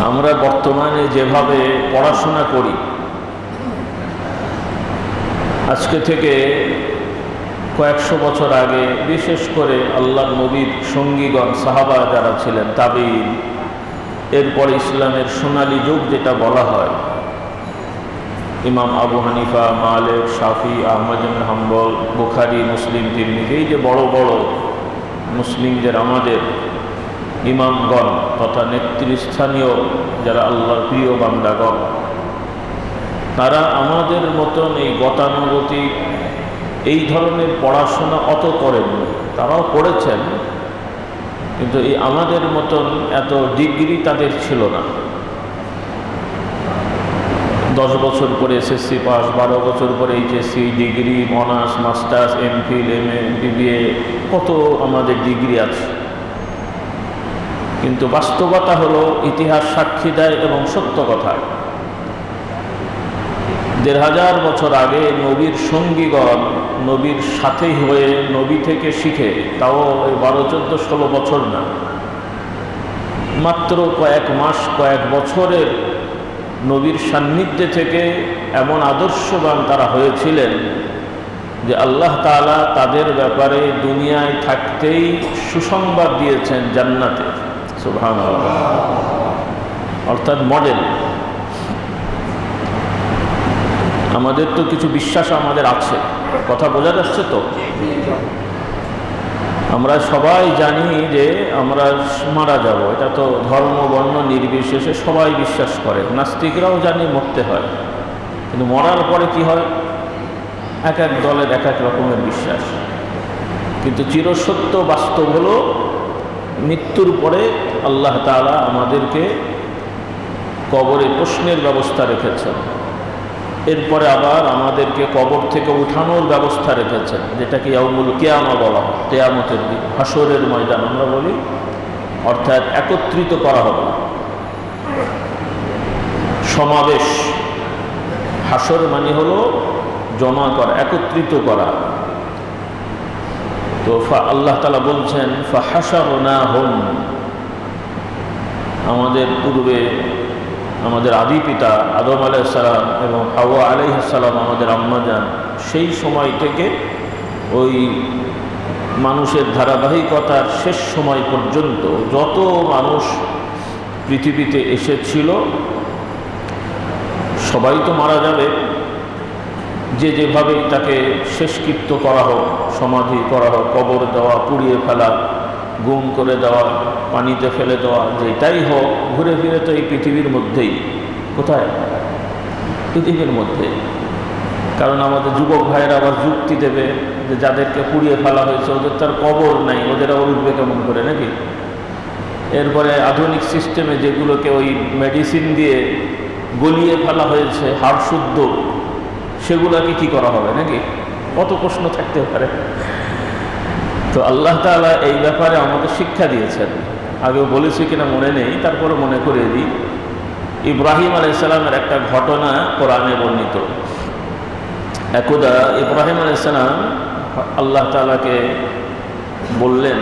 আমরা বর্তমানে যেভাবে পড়াশোনা করি, আজকে থেকে কয়েকশো বছর আগে বিশেষ করে আল্লাহর নবীর সঙ্গীগণ সাহাবা যারা ছিলেন, তাবেঈন, এরপর ইসলামের সোনালী যুগ যেটা বলা হয়, ইমাম আবু হানিফা, মালিক, শাফি, আহমদ ইবনে হাম্বল, বুখারী, মুসলিম, তিরমিজি, এই যে বড় বড় মুসলিমদের আমাদের ইমামগণ তথা নেতৃস্থানীয় যারা আল্লাহর প্রিয় বান্দাগণ, তারা আমাদের মতন এই গতানুগতিক এই ধরনের পড়াশোনা অত করেননি। তারাও পড়েছেন, কিন্তু এই আমাদের মতন এত ডিগ্রি তাদের ছিল না। 10 বছর পরে এসএসসি পাস, 12 বছর পরে HSC, degree, honours, masters, MPhil, MA, BBA, কত আমাদের ডিগ্রি আছে। কিন্তু বাস্তবতা হলো, ইতিহাস সাক্ষী দেয় এবং সত্য কথা, 1500 বছর আগে নবীর সঙ্গীগণ নবীর সাথেই হয়ে নবী থেকে শিখে, তাও 12, 14, 16 বছর না, মাত্র কয়েক মাস, কয়েক বছরের নবীর সান্নিধ্যে থেকে এমন আদর্শবান তারা হয়েছিলেন যে আল্লাহ তাআলা তাদের ব্যাপারে দুনিয়ায় থাকতেই সুসংবাদ দিয়েছেন জান্নাতে। সুবহানাল্লাহ। অর্থাৎ মডেল। আমাদের তো কিছু বিশ্বাস আমাদের আছে, কথা বোঝা যাচ্ছে তো? আমরা সবাই জানি যে আমরা মারা যাব, এটা তো ধর্ম বর্ণ নির্বিশেষে সবাই বিশ্বাস করে। নাস্তিকরাও জানি মরতে হয়, কিন্তু মরার পরে কি হয় এক এক দলের এক এক রকমের বিশ্বাস। কিন্তু চিরসত্য বাস্তব হলো, মৃত্যুর পরে আল্লাহ তাআলা আমাদেরকে কবরে প্রশ্নের ব্যবস্থা রেখেছেন, এরপরে আবার আমাদেরকে কবর থেকে উঠানোর ব্যবস্থা রেখেছেন, যেটাকে ইয়াউমুল কিয়ামা বলা হয়, কিয়ামতের দিন, হাসরের ময়দান আমরা বলি। অর্থাৎ একত্রিত করা হবে, সমাবেশ। হাসর মানে হলো জমা করা, একত্রিত করা। তো আল্লাহ তাআলা বলছেন ফাহাশারনাহুম, আমাদের পূর্বে আমাদের আদি পিতা আদম আলাইহিস সালাম এবং হাওয়া আলাইহিস সালাম, আমাদের আম্মাজান, সেই সময় থেকে ওই মানুষের ধারাবাহিকতার শেষ সময় পর্যন্ত যত মানুষ পৃথিবীতে এসেছিল সবাই তো মারা যাবে। যে যেভাবেই তাকে শেষকৃত্য করা হোক, সমাধি করা হোক, কবর দেওয়া, পুড়িয়ে ফেলা, গুম করে দেওয়া, পানিতে ফেলে দেওয়া, যেটাই হোক, ঘুরে ফিরে তো এই পৃথিবীর মধ্যেই। কোথায়? পৃথিবীর মধ্যে। কারণ আমাদের যুবক ভাইয়েরা আবার যুক্তি দেবে যে যাদেরকে পুড়িয়ে ফেলা হয়েছে ওদের তার কবর নাই, ওদের আবার উঠবে কেমন করে, নাকি? এরপরে আধুনিক সিস্টেমে যেগুলোকে ওই মেডিসিন দিয়ে গলিয়ে ফেলা হয়েছে হাড় শুদ্ধ, সেগুলোকে কি করা হবে, নাকি? কত প্রশ্ন থাকতে পারে। তো আল্লাহ তাআলা এই ব্যাপারে আমাদের শিক্ষা দিয়েছেন। আগেও বলেছি কিনা মনে নেই, তারপরে মনে করিয়ে দিই। ইব্রাহিম আলাইহিস সালামের একটা ঘটনা কোরআনে বর্ণিত। একদা ইব্রাহিম আলাইহিস সালাম আল্লাহ তাআলাকে বললেন,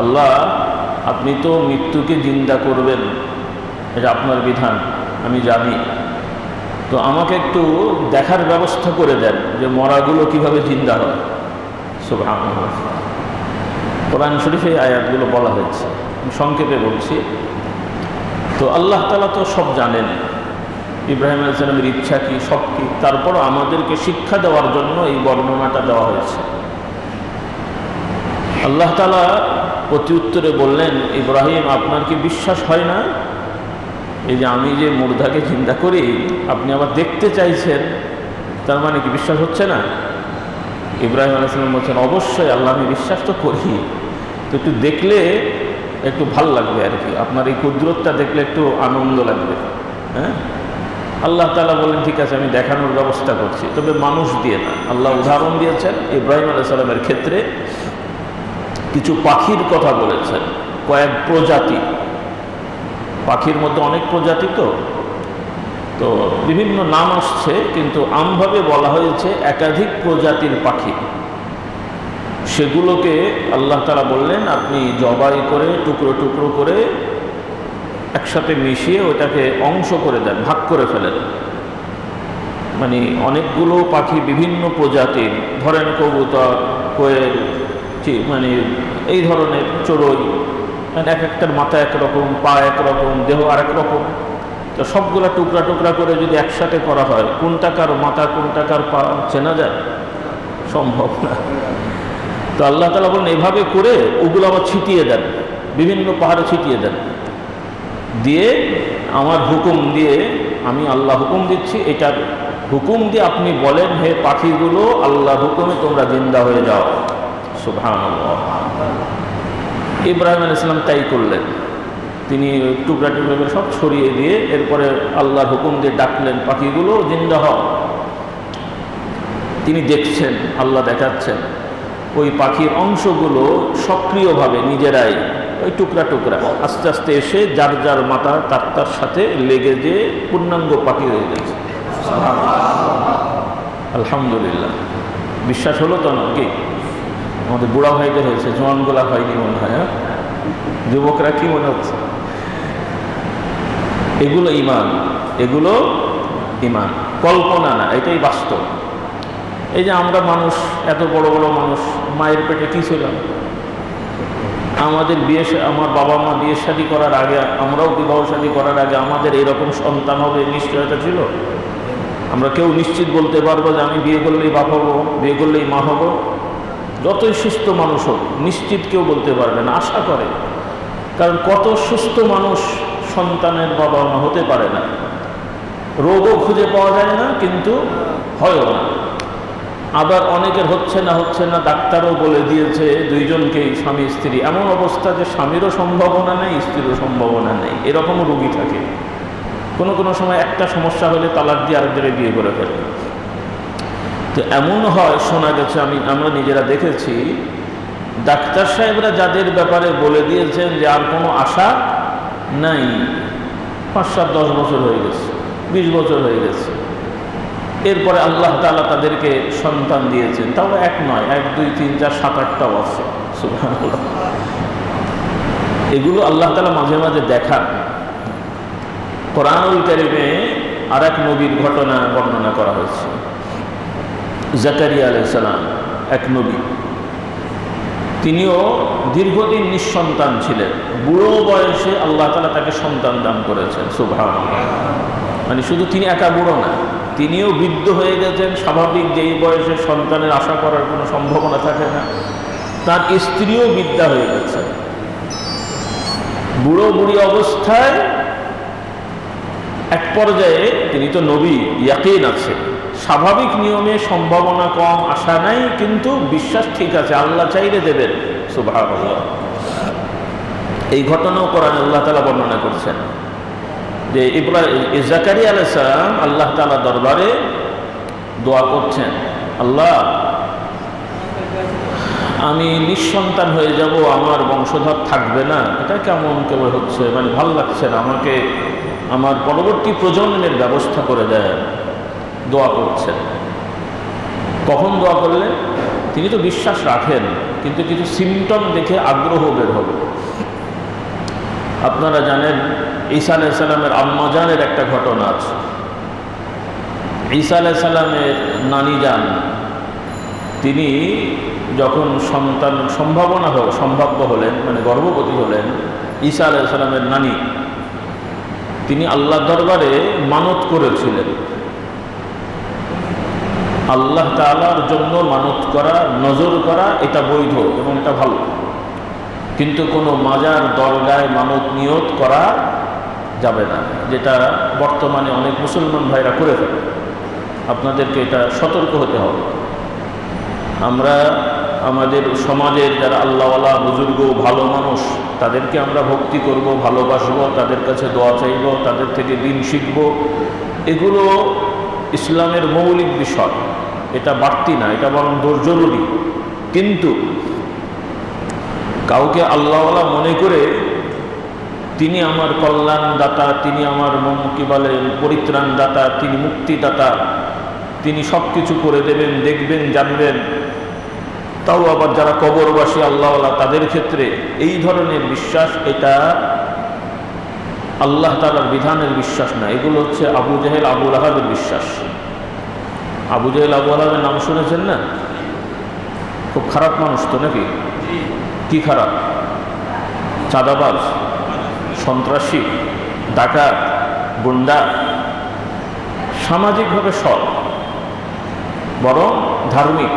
আল্লাহ, আপনি তো মৃত্যুকে জিন্দা করবেন, এটা আপনার বিধান, আমি জানি। তো আমাকে একটু দেখার ব্যবস্থা করে দেন যে মরাগুলো কিভাবে জিন্দা হয়। সুবহানাল্লাহ। কোরআন শরীফে এই আয়াতগুলো বলা হয়েছে, আমি সংক্ষেপে বলছি। তো আল্লাহ তাআলা তো সব জানেন, ইব্রাহিম আলাইহিস সালামের ইচ্ছা কি, সব কি, তারপর আমাদেরকে শিক্ষা দেওয়ার জন্য এই বর্ণনাটা দেওয়া হয়েছে। আল্লাহ তাআলা প্রতি উত্তরে বললেন, ইব্রাহিম, আপনার কি বিশ্বাস হয় না? এই যে আমি যে মুর্দাকে চিন্তা করি, আপনি আবার দেখতে চাইছেন, তার মানে কি বিশ্বাস হচ্ছে না? ইব্রাহিম আলাইহিস সালাম বলছেন, অবশ্যই আল্লাহ, আমি বিশ্বাস তো করি, তো একটু দেখলে একটু ভাল লাগবে আর কি, আপনার এই কুদরতটা দেখলে একটু আনন্দ লাগবে। হ্যাঁ, আল্লাহ তাআলা বলেন, ঠিক আছে, আমি দেখানোর ব্যবস্থা করছি, তবে মানুষ দিয়ে না। আল্লাহ উদাহরণ দিয়েছেন ইব্রাহিম আলাইহিস সালামের ক্ষেত্রে, কিছু পাখির কথা বলেছেন, কয়েক প্রজাতি। পাখির মধ্যে অনেক প্রজাতি, তো বিভিন্ন নাম আসছে, কিন্তু আমভাবে বলা হয়েছে একাধিক প্রজাতির পাখি। সেগুলোকে আল্লাহ তাআলা বললেন, আপনি জবাই করে টুকরো টুকরো করে একসাথে মিশিয়ে ওটাকে অংশ করে দেন, ভাগ করে ফেলেন। মানে অনেকগুলো পাখি বিভিন্ন প্রজাতির, ধরেন কবুতর, কোয়েল, মানে এই ধরনের চড়ুই, মানে এক একটার মাথা একরকম, পা একরকম, দেহ আরেক রকম। তো সবগুলা টুকরা টুকরা করে যদি একসাথে করা হয়, কোনটা কার মাথা কোনটা কার পা চেনা যায়? সম্ভব না। তো আল্লাহ তাআলা বলেন এভাবে করে ওগুলো আবার ছিটিয়ে দেন, বিভিন্ন পাহাড়ে ছিটিয়ে দেন, দিয়ে আমার হুকুম দিয়ে, আমি আল্লাহ হুকুম দিচ্ছি, এটার হুকুম দিয়ে আপনি বলেন, হে পাখিগুলো আল্লাহর হুকুমে তোমরা জিন্দা হয়ে যাও। সুবহানাল্লাহ। ইব্রাহিম আলাইহিস সালাম তাই করলেন। তিনি টুকরা টুকরা করে সব ছড়িয়ে দিয়ে এরপরে আল্লাহর হুকুম দিয়ে ডাকলেন, পাখিগুলো জিন্দা হও। তিনি দেখছেন, আল্লাহ দেখাচ্ছেন ওই পাখির অংশগুলো সক্রিয়ভাবে নিজেরাই ওই টুকরা টুকরা আস্তে আস্তে এসে যার যার মাথা তার সাথে লেগে যে পূর্ণাঙ্গ পাখি হয়ে গেছে। আলহামদুলিল্লাহ। বিশ্বাস হলো তো নাকি? আমাদের বুড়া ভাইদের হয়েছে, জোয়ানগুলা হয়নি মনে হয়। যুবকরা কি মনে হচ্ছে? এগুলো ঈমান, এগুলো ঈমান, কল্পনা না, এটাই বাস্তব। এই যে আমরা মানুষ, এত বড় বড় মানুষ, মায়ের পেটে কি ছিল? আমাদের আমার বাবা মা বিয়ে শাদী করার আগে, আমরাও বিবাহ শাদী করার আগে আমাদের এরকম সন্তান হবে নিশ্চয়তা ছিল? আমরা কেউ নিশ্চিত বলতে পারবো যে আমি বিয়ে করলেই বাপ হবো, বিয়ে করলেই মা হবো? যতই সুস্থ মানুষ হোক নিশ্চিত কেউ বলতে পারবে না, আশা করে। কারণ কত সুস্থ মানুষ সন্তানের বাবা মা হতে পারে না, রোগও খুঁজে পাওয়া যায় না, কিন্তু হয়ও না। আবার অনেকের হচ্ছে না, ডাক্তারও বলে দিয়েছে দুইজনকেই, স্বামী স্ত্রী, এমন অবস্থা যে স্বামীরও সম্ভাবনা নেই, স্ত্রীরও সম্ভাবনা নেই, এরকমও রোগী থাকে। কোনো সময় একটা সমস্যা হলে তালাক দিয়ে আরেকজনের বিয়ে করে ফেলে। তো এমন হয়, শোনা গেছে, আমরা নিজেরা দেখেছি, ডাক্তার সাহেবরা যাদের ব্যাপারে বলে দিয়েছেন যে আর কোনো আশা নাই, 5, 7, 10 বছর হয়ে গেছে, 20 বছর হয়ে গেছে, এরপরে আল্লাহ তাআলা তাদেরকে সন্তান দিয়েছেন। তাও এক নয়, 1, 2, 3, 4, 7, 8টাও আছে। সুবহানাল্লাহ। এগুলো আল্লাহ তাআলা মাঝে মাঝে দেখান। কোরআনুল কারীমে আর এক নবীর ঘটনা বর্ণনা করা হয়েছে। জাকারিয়া আলাইহিস সালাম, এক নবী, তিনিও দীর্ঘদিন নিঃসন্তান ছিলেন। বুড়ো বয়সে আল্লাহ তাআলা তাকে সন্তান দান করেছেন। সুবহানাল্লাহ। মানে শুধু তিনি একা বুড়ো না, তিনিও বৃদ্ধ হয়ে গেছেন। স্বাভাবিক যেই বয়সে সন্তানের আশা করার কোনো সম্ভাবনা থাকে না, তার স্ত্রীও বৃদ্ধা হয়ে গেছে। বুড়ো বুড়ি অবস্থায় এক পর্যায়ে, তিনি তো নবী, ইয়াকিন আছে, স্বাভাবিক নিয়মে সম্ভাবনা কম, আশা নাই, কিন্তু বিশ্বাস ঠিক আছে, আল্লাহ চাইলে দেবেন। সুবহানাল্লাহ। এই ঘটনাও কোরআনে আল্লাহ তাআলা বর্ণনা করছেন যে জাকারিয়া আলাইহিস সালাম আল্লাহ তাআলা দরবারে দোয়া করছেন, আল্লাহ আমি নিঃসন্তান হয়ে যাব, আমার বংশধর থাকবে না, এটা কেমন কেবল হচ্ছে, মানে ভাল লাগছে না, আমাকে আমার পরবর্তী প্রজন্মের ব্যবস্থা করে দেন। দোয়া করছেন। কখন দোয়া করলেন? তিনি তো বিশ্বাস রাখেন, কিন্তু কিছু সিমটম দেখে আগ্রহ বের হবে। আপনারা জানেন ঈসা আলাইহিস সালামের আম্মা জানের একটা ঘটনা আছে। ঈসা আলাইহিস সালামের নানি জান, তিনি যখন সন্তান সম্ভাব্য হলেন, মানে গর্ভবতী হলেন, ঈসা আলাইহিস সালামের নানি, তিনি আল্লাহর দরবারে মানত করেছিলেন। আল্লাহ তাআলার জন্য মানত করা, নজর করা, এটা বৈধ এবং এটা ভালো, কিন্তু কোনো মাজার দরগায় মানত নিয়ত করা যাবে না, যেটা বর্তমানে অনেক মুসলমান ভাইরা করে ফেলে। আপনাদেরকে এটা সতর্ক হতে হবে। আমরা আমাদের সমাজের যারা আল্লাহওয়ালা, বুজুর্গ, ভালো মানুষ, তাদেরকে আমরা ভক্তি করব, ভালোবাসবো, তাদের কাছে দোয়া চাইব, তাদের থেকে দিন শিখব, এগুলো ইসলামের মৌলিক বিষয়, এটা বাড়তি না, এটা বরং জরুরি। কিন্তু কাউকে আল্লাহওয়ালা মনে করে তিনি আমার কল্যাণদাতা, তিনি আমার কি বলে পরিত্রাণদাতা, তিনি মুক্তিদাতা, তিনি সব কিছু করে দেবেন, দেখবেন, জানবেন, তাও আবার যারা কবরবাসী আল্লাহওয়ালা তাদের ক্ষেত্রে এই ধরনের বিশ্বাস, এটা আল্লাহ তাআলার বিধানের বিশ্বাস না। এগুলো হচ্ছে আবু জেহেল আবু লাহাবের বিশ্বাস। আবু জেহেল আবু লাহাবের নাম শুনেছেন না? খুব খারাপ মানুষ তো নাকি? কি খারাপ? চাঁদাবাজ, সন্ত্রাসী, ডাকাত, গুন্ডা, সামাজিকভাবে সৎ, বরং ধার্মিক।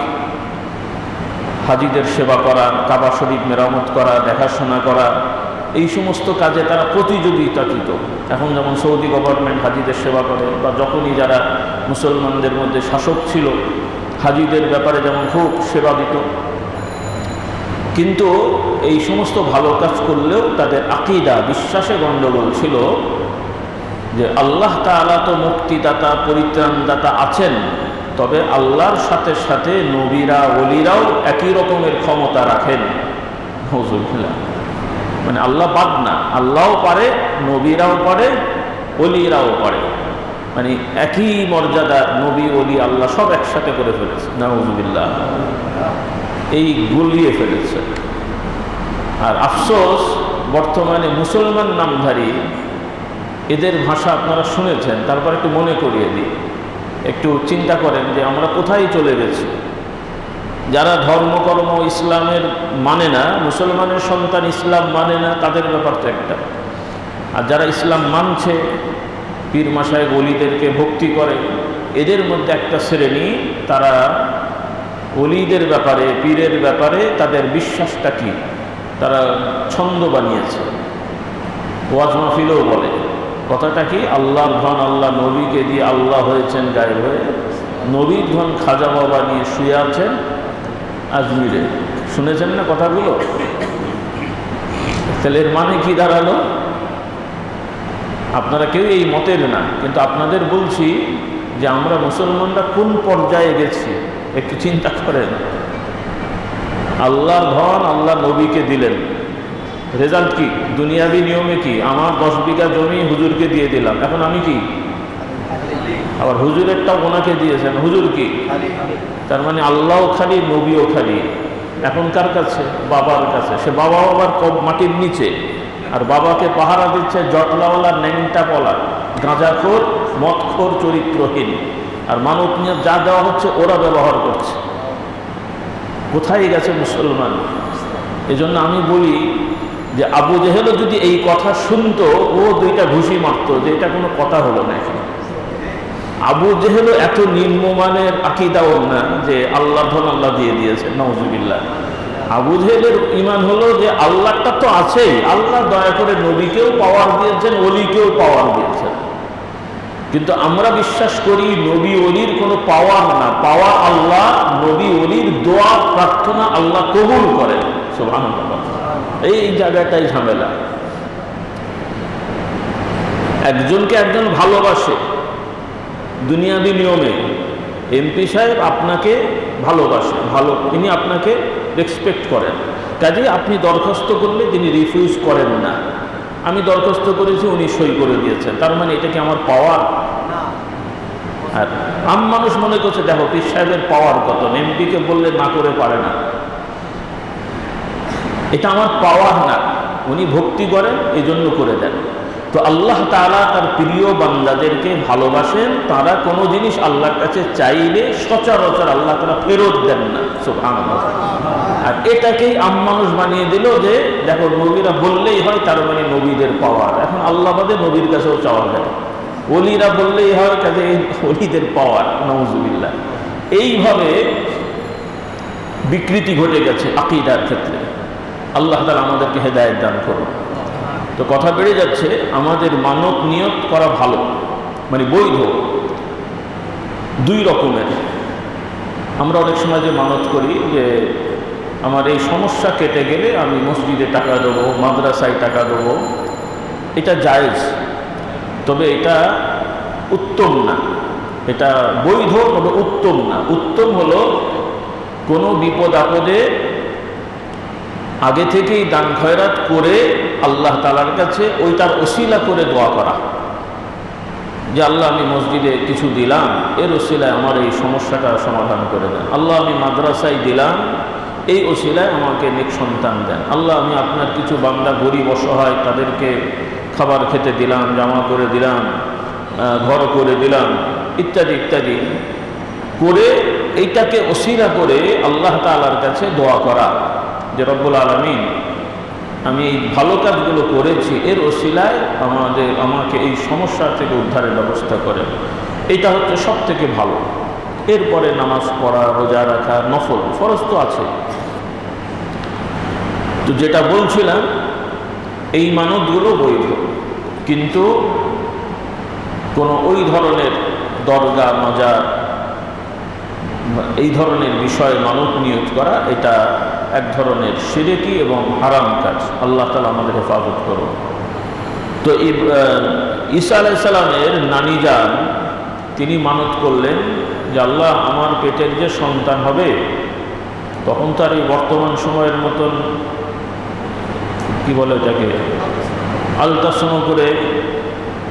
হাজিদের সেবা করা, কাবা শরীফ মেরামত করা, দেখাশোনা করা, এই সমস্ত কাজে তারা প্রতিযোগিতাকৃত। এখন যেমন সৌদি গভর্নমেন্ট হাজিদের সেবা করে, বা যখনই যারা মুসলমানদের মধ্যে শাসক ছিল হাজিদের ব্যাপারে যেমন খুব সেবা দিত। কিন্তু এই সমস্ত ভালো কাজ করলেও তাদের আকীদা, বিশ্বাসে গণ্ডগোল ছিল যে আল্লাহ তাআলা তো মুক্তিদাতা, পরিত্রাণদাতা আছেন, তবে আল্লাহর সাথে সাথে নবীরা, ওলিরাও একই রকমের ক্ষমতা রাখেন। হুজুরুল্লাহ, মানে আল্লাহ বাদ না, আল্লাহও পারে, নবীরাও পারে, ওলিরাও পারে, মানে একই মর্যাদা নবী, ওলি, আল্লাহ সব একসাথে করে ফেলেছে। নাউযুবিল্লাহ, এই গুলিয়ে ফেলেছে। আর আফসোস, বর্তমানে মুসলমান নামধারী এদের ভাষা আপনারা শুনেছেন, তারপর একটু মনে করিয়ে দিই, একটু চিন্তা করেন যে আমরা কোথায় চলে গেছি। যারা ধর্মকর্ম ইসলামের মানে না, মুসলমানের সন্তান ইসলাম মানে না, তাদের ব্যাপার তো একটা। আর যারা ইসলাম মানছে, পীর মাশায়েখ ওলিদেরকে ভক্তি করে, এদের মধ্যে একটা শ্রেণী, তারা ওলিদের ব্যাপারে, পীরের ব্যাপারে তাদের বিশ্বাসটা কি, তারা ছন্দ বানিয়েছে। ওয়াজ মাহফিলেও বলে কথাটা কি, আল্লাহর ধন আল্লাহ নবীকে দিয়ে আল্লাহ হয়েছেন গায়েব হয়ে, নবীর ধন খাজা বাবা নিয়ে শুয়ে আছেন আজমিরে। শুনেছেন না কথাগুলো? তাহলে এর মানে কি দাঁড়ালো? আপনারা কেউ এই মতের না, কিন্তু আপনাদের বলছি যে আমরা মুসলমানরা কোন পর্যায়ে গেছি একটু চিন্তা করেন। আল্লাহর ধন আল্লাহ নবীকে দিলেন, রেজাল্ট কি? দুনিয়াবি নিয়মে কি, আমার 10 বিঘা জমি হুজুরকে দিয়ে দিলাম, এখন আমি কি? আবার হুজুরেরটাও ওনাকে দিয়েছেন, হুজুর কি? তার মানে আল্লাহও খালি, নবীও খালি। এখন কার কাছে? বাবার কাছে। সে বাবাও আবার মাটির নিচে, আর বাবাকে পাহারা দিচ্ছে জটলাওয়ালা, ন্যাংটা পলা, গাঁজাখোর, মদখোর, চরিত্রহীন। আর মানব নিয়ে যা দেওয়া হচ্ছে ওরা ব্যবহার করছে। কোথায় গেছে মুসলমান? এজন্য আমি বলি যে আবু জেহেলও যদি এই কথা শুনতো, ও 2টা ঘুষি মারত যে এটা কোনো কথা হলো না। আবু জেহেলও এত নিম্নমানের আকীদাও না যে আল্লাহ ধন আল্লাহ দিয়ে দিয়েছে, নাউযুবিল্লাহ। আবু জেহেলের ঈমান হলো যে আল্লাহটা তো আছেই, আল্লাহ দয়া করে নবীকেও পাওয়ার দিয়েছেন, ওলিকেও পাওয়ার দিয়েছেন। কিন্তু আমরা বিশ্বাস করি নবী ওলির কোনো পাওয়ার না, পাওয়ার আল্লাহ, নবী ওলির দোয়া প্রার্থনা আল্লাহ কবুল করেন। সুবহানাল্লাহ, এই জায়গাটাই ঝামেলা। একজনকে একজন ভালোবাসে দুনিয়াবি নিয়মে, এমপি সাহেব আপনাকে ভালোবাসে, ভালো, তিনি আপনাকে রেসপেক্ট করেন, কাজেই আপনি দরখাস্ত করলে তিনি রিফিউজ করেন না। আমি দরখাস্ত করেছি, উনি সই করে দিয়েছেন, তার মানে এটা কি আমার পাওয়ার? আর আম মানুষ মনে করছে দেখো পীর সাহেবের পাওয়ার কত, এমপিকে বললে না করে পারে না, এটা আমার পাওয়ার না। উনি ভক্তি করেন, এই জন্য করে দেন। তো আল্লাহ তাআলা তার প্রিয় বান্দাদেরকে ভালোবাসেন, তারা কোনো জিনিস আল্লাহর কাছে চাইলে সচরাচর আল্লাহ তাআলা ফেরত দেন না। সুবহানাল্লাহ। আর এটাকেই আম মানুষ বানিয়ে দিল যে দেখো নবীরা বললেই হয়, তার মানে নবীদের পাওয়ার। এখন আল্লাহ বাদে নবীর কাছেও চাওয়া যায়, ওলিরা বললেই হয়, কাজে ওলিদের পাওয়ার। নাউযুবিল্লাহ। এইভাবে বিকৃতি ঘটে গেছে আকীদার ক্ষেত্রে। আল্লাহ তাআলা আমাদেরকে হেদায়েত দান করুন। তো কথা বেড়ে যাচ্ছে, আমাদের মানত নিয়ত করা ভালো, মানে বৈধ। 2 রকমের। আমরা অনেক সময় যে মানত করি যে আমার এই সমস্যা কেটে গেলে আমি মসজিদে টাকা দেবো, মাদ্রাসায় টাকা দেবো, এটা জায়েজ, তবে এটা উত্তম না। এটা বৈধ, তবে উত্তম না। উত্তম হলো কোনো বিপদ আপদে আগে থেকেই দান খয়রাত করে আল্লাহ তাআলার কাছে ওইটার ওসিলা করে দোয়া করা, যে আল্লাহ আমি মসজিদে কিছু দিলাম, এর ওসিলায় আমার এই সমস্যাটা সমাধান করে দেন। আল্লাহ আমি মাদ্রাসায় দিলাম, এই ওসিলায় আমাকে নেক সন্তান দেন। আল্লাহ আমি আপনার কিছু বান্দা গরিব অসহায়, তাদেরকে খাবার খেতে দিলাম, জামা করে দিলাম, ঘর করে দিলাম, ইত্যাদি ইত্যাদি করে এইটাকে ওসিলা করে আল্লাহ তাআলার কাছে দোয়া করা যে রব্বুল আলামিন, আমি এই ভালো কাজগুলো করেছি, এর ওসিলায় আমাকে এই সমস্যা থেকে উদ্ধারের ব্যবস্থা করেন। এটা হচ্ছে সব থেকে ভালো। এরপরে নামাজ পড়া, রোজা রাখা, নফল, ফরজ তো আছে। তো যেটা বলছিলাম, এই মানতগুলো বৈধ, কিন্তু কোনো ওই ধরনের দরগা, মাজার, এই ধরনের বিষয়ে মানত নিয়োগ করা, এটা এক ধরনের শিরকি এবং হারাম কাজ। আল্লাহ তাআলা আমাদের হেফাজত করুন। তো ঈসা আলাইহিস সালামের নানি যান, তিনি মানত করলেন যে আল্লাহ, আমার পেটের যে সন্তান হবে, তখন তো আর এই বর্তমান সময়ের মতন কি বলে এটাকে আলট্রাসাউন্ড করে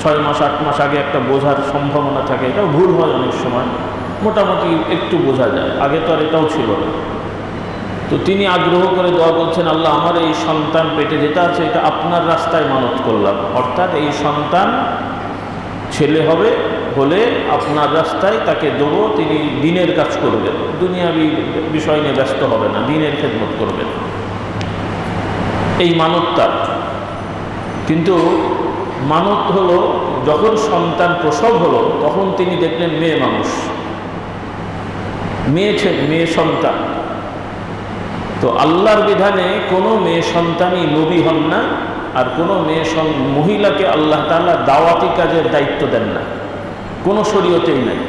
6 মাস 8 মাস আগে একটা বোঝার সম্ভাবনা থাকে। এটাও ভুল হয় অনেক সময়, মোটামুটি একটু বোঝা যায়। আগে তো আর এটাও ছিল না। তো তিনি আগ্রহ করে দোয়া করছেন, আল্লাহ, আমার এই সন্তান পেটে যেটা আছে, এটা আপনার রাস্তায় মানত করলাম, অর্থাৎ এই সন্তান ছেলে হলে আপনার রাস্তায় তাকে দেবো, তিনি দ্বীনের কাজ করবেন, দুনিয়াবি বিষয় নিয়ে ব্যস্ত হবে না, দ্বীনের খেদমত করবেন। এই মানতটা কিন্তু মানত হলো যখন সন্তান প্রসব হলো, তখন তিনি দেখলেন মেয়ে মানুষ, মেয়ে সন্তান। তো আল্লাহর বিধানে কোনো মেয়ে সন্তানই নবী হন না, আর কোনো মহিলাকে আল্লাহ তাআলা দাওয়াতি কাজের দায়িত্ব দেন না, কোনো শরীয়তেই নাই।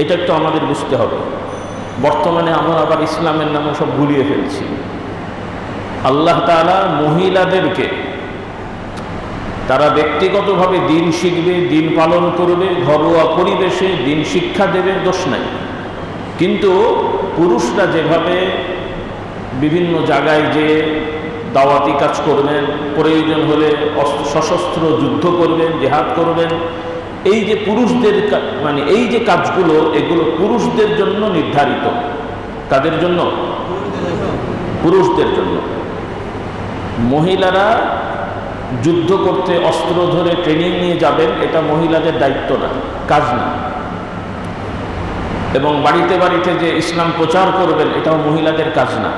এটা একটু আমাদের বুঝতে হবে। বর্তমানে আমরা আবার ইসলামের নামে সব ভুলিয়ে ফেলছি। আল্লাহ তাআলা মহিলাদেরকে, তারা ব্যক্তিগতভাবে দিন শিখবে, দিন পালন করবে, ঘরোয়া পরিবেশে দিন শিক্ষা দেবে, দোষ নাই। কিন্তু পুরুষরা যেভাবে বিভিন্ন জায়গায় যে দাওয়াতি কাজ করবেন, প্রয়োজন হলে সশস্ত্র যুদ্ধ করবেন, জিহাদ করবেন, এই যে পুরুষদের এই যে কাজগুলো, এগুলো পুরুষদের জন্য নির্ধারিত। কাদের জন্য? পুরুষদের জন্য। মহিলারা যুদ্ধ করতে অস্ত্র ধরে ট্রেনিং নিয়ে যাবেন, এটা মহিলাদের দায়িত্ব না, কাজ না। এবং বাড়িতে বাড়িতে যে ইসলাম প্রচার করবেন, এটাও মহিলাদের কাজ না।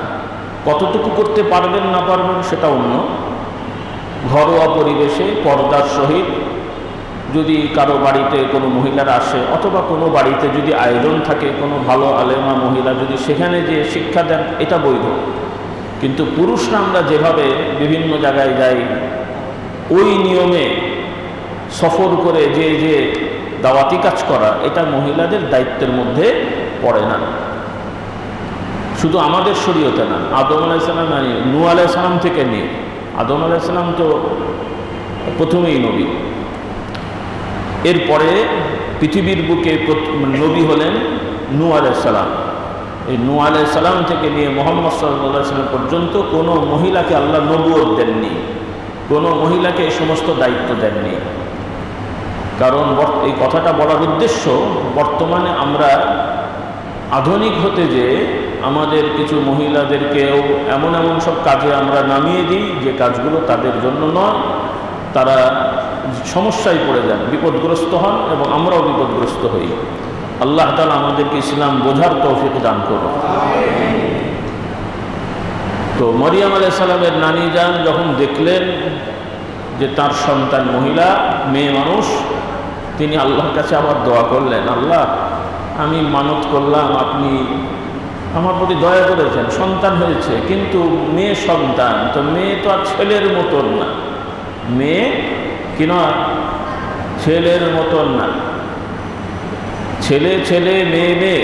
কতটুকু করতে পারবেন না পারবেন সেটা অন্য। ঘরোয়া পরিবেশে পর্দার সহিত যদি কারো বাড়িতে কোনো মহিলারা আসে, অথবা কোনো বাড়িতে যদি আয়োজন থাকে, কোনো ভালো আলেমা মহিলা যদি সেখানে যে শিক্ষা দেন, এটা বৈধ। কিন্তু পুরুষরা আমরা যেভাবে বিভিন্ন জায়গায় যাই, ওই নিয়মে সফর করে যে দাওয়াতি কাজ করা, এটা মহিলাদের দায়িত্বের মধ্যে পড়ে না। শুধু আমাদের শরীয়তে না, আদম আলাইহিস সালাম, নূহ আলাইহিস সালাম থেকে নিয়ে, আদম আলাইহিস সালাম তো প্রথমেই নবী, এরপরে পৃথিবীর বুকে নবী হলেন নূহ আলাইহিস সালাম। এই নূহ আলাইহিস সালাম থেকে নিয়ে মুহাম্মদ সাল্লাল্লাহু আলাইহি ওয়াসাল্লাম পর্যন্ত কোনো মহিলাকে আল্লাহ নবুয়ত দেননি, কোনো মহিলাকে এই সমস্ত দায়িত্ব দেননি। কারণ এই কথাটা বলার উদ্দেশ্য, বর্তমানে আমরা আধুনিক হতে যে আমাদের কিছু মহিলাদেরকেও এমন এমন সব কাজে আমরা নামিয়ে দিই, যে কাজগুলো তাদের জন্য নয়, তারা সমস্যায় পড়ে যান, বিপদগ্রস্ত হন, এবং আমরাও বিপদগ্রস্ত হই। আল্লাহ তাআলা আমাদেরকে ইসলাম বোঝার তৌফিক দান করুন। তো মরিয়ম আলাইহিস সালামের নানি যান যখন দেখলেন যে তার সন্তান মহিলা, মেয়ে মানুষ, তিনি আল্লাহর কাছে আবার দোয়া করলেন, আল্লাহ, আমি মানত করলাম, আপনি আমার প্রতি দয়া করেছেন, সন্তান হয়েছে, কিন্তু মেয়ে সন্তান, তো মেয়ে তো আর ছেলের মতন না, মেয়ে কি নয়, ছেলের মতন না, ছেলে ছেলে, মেয়ে মেয়ে।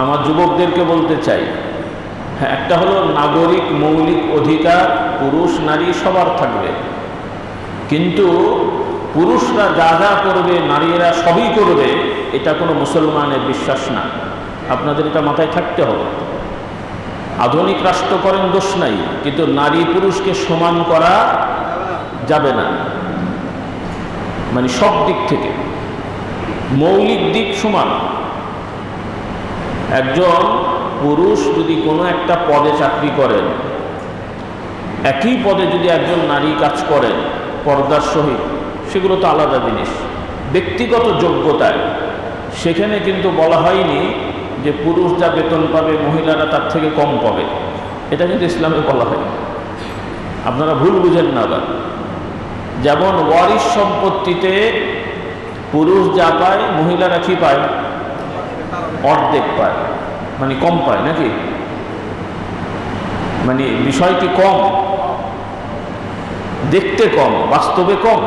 আমার যুবকদেরকে বলতে চাই, হ্যাঁ, একটা হলো নাগরিক মৌলিক অধিকার, পুরুষ নারী সবার থাকবে, কিন্তু পুরুষরা যা যা করবে, নারীরা সবই করবে, এটা কোনো মুসলমানের বিশ্বাস না। আপনাদের এটা মাথায় থাকতে হবে। আধুনিক রাষ্ট্র করেন, দোষ নাই, কিন্তু নারী পুরুষকে সমান করা যাবে না। সব দিক থেকে মৌলিক দিক সমান। একজন পুরুষ যদি কোনো একটা পদে চাকরি করেন, একই পদে যদি একজন নারী কাজ করেন পর্দার সহিত, সেগুলো তো আলাদা জিনিস। ব্যক্তিগত যোগ্যতায় সেখানে কিন্তু বলা হয়নি যে পুরুষ যা বেতন পাবে মহিলারা তার থেকে কম পাবে, এটা কিন্তু ইসলামে বলা হয়। আপনারা ভুল বুঝেন না। আবার যেমন ওয়ারিশ সম্পত্তিতে পুরুষ যা পায় মহিলারা কি পায়? অর্ধেক পায়, মানে কম পায় নাকি? মানে বিষয় কি কম? দেখতে কম, বাস্তবে কম?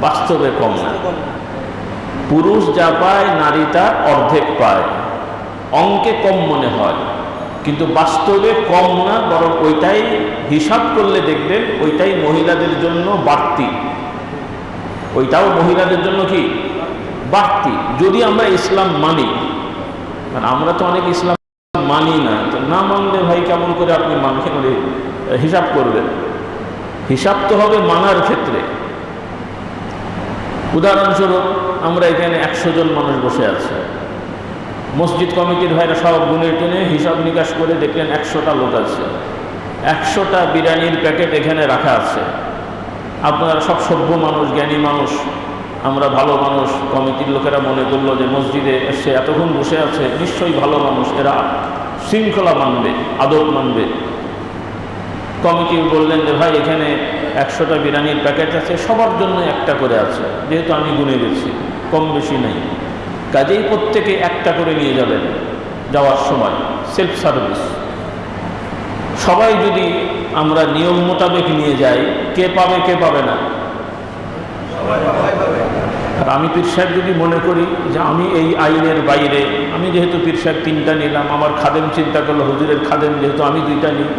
বাস্তবে কম না। পুরুষ যা পায় নারী তার অর্ধেক পায়। অঙ্কে কম মনে হয়, কিন্তু বাস্তবে কম না, বরং ওইটাই হিসাব করলে দেখবেন ওইটাই মহিলাদের জন্য বাড়তি। ওইটাও মহিলাদের জন্য কি বাড়তি, যদি আমরা ইসলাম মানি। মানে আমরা তো অনেক ইসলাম মানি না, তো না মানলে ভাই কেমন করে আপনি হিসাব করবেন? হিসাব তো হবে মানার ক্ষেত্রে। উদাহরণস্বরূপ আমরা এখানে 100 জন মানুষ বসে আছে, মসজিদ কমিটির ভাইরা সব গুনে টুনে হিসাব নিকাশ করে দেখলেন 100টা লোক আছে, 100টা বিরিয়ানির প্যাকেট এখানে রাখা আছে। আপনারা সব সভ্য মানুষ, জ্ঞানী মানুষ, আমরা ভালো মানুষ। কমিটির লোকেরা মনে করলো যে মসজিদে এসে এতক্ষণ বসে আছে নিশ্চয়ই ভালো মানুষ, এরা শৃঙ্খলা মানবে, আদব মানবে। কমিটি বললেন যে ভাই এখানে 100টা বিরিয়ানির প্যাকেট আছে, সবার জন্য একটা করে আছে, যেহেতু আমি গুনে গেছি কম বেশি নেই, কাজেই প্রত্যেকে একটা করে নিয়ে যাবেন যাওয়ার সময়, সেলফ সার্ভিস। সবাই যদি আমরা নিয়ম মোতাবেক নিয়ে যাই, কে পাবে কে পাবে না? আর আমি পীর সাহেব যদি মনে করি যে আমি এই আইনের বাইরে, আমি যেহেতু পীর সাহেব 3টা নিলাম, আমার খাদেম চিন্তা করলো হুজুরের খাদেম যেহেতু আমি 2টা নিই,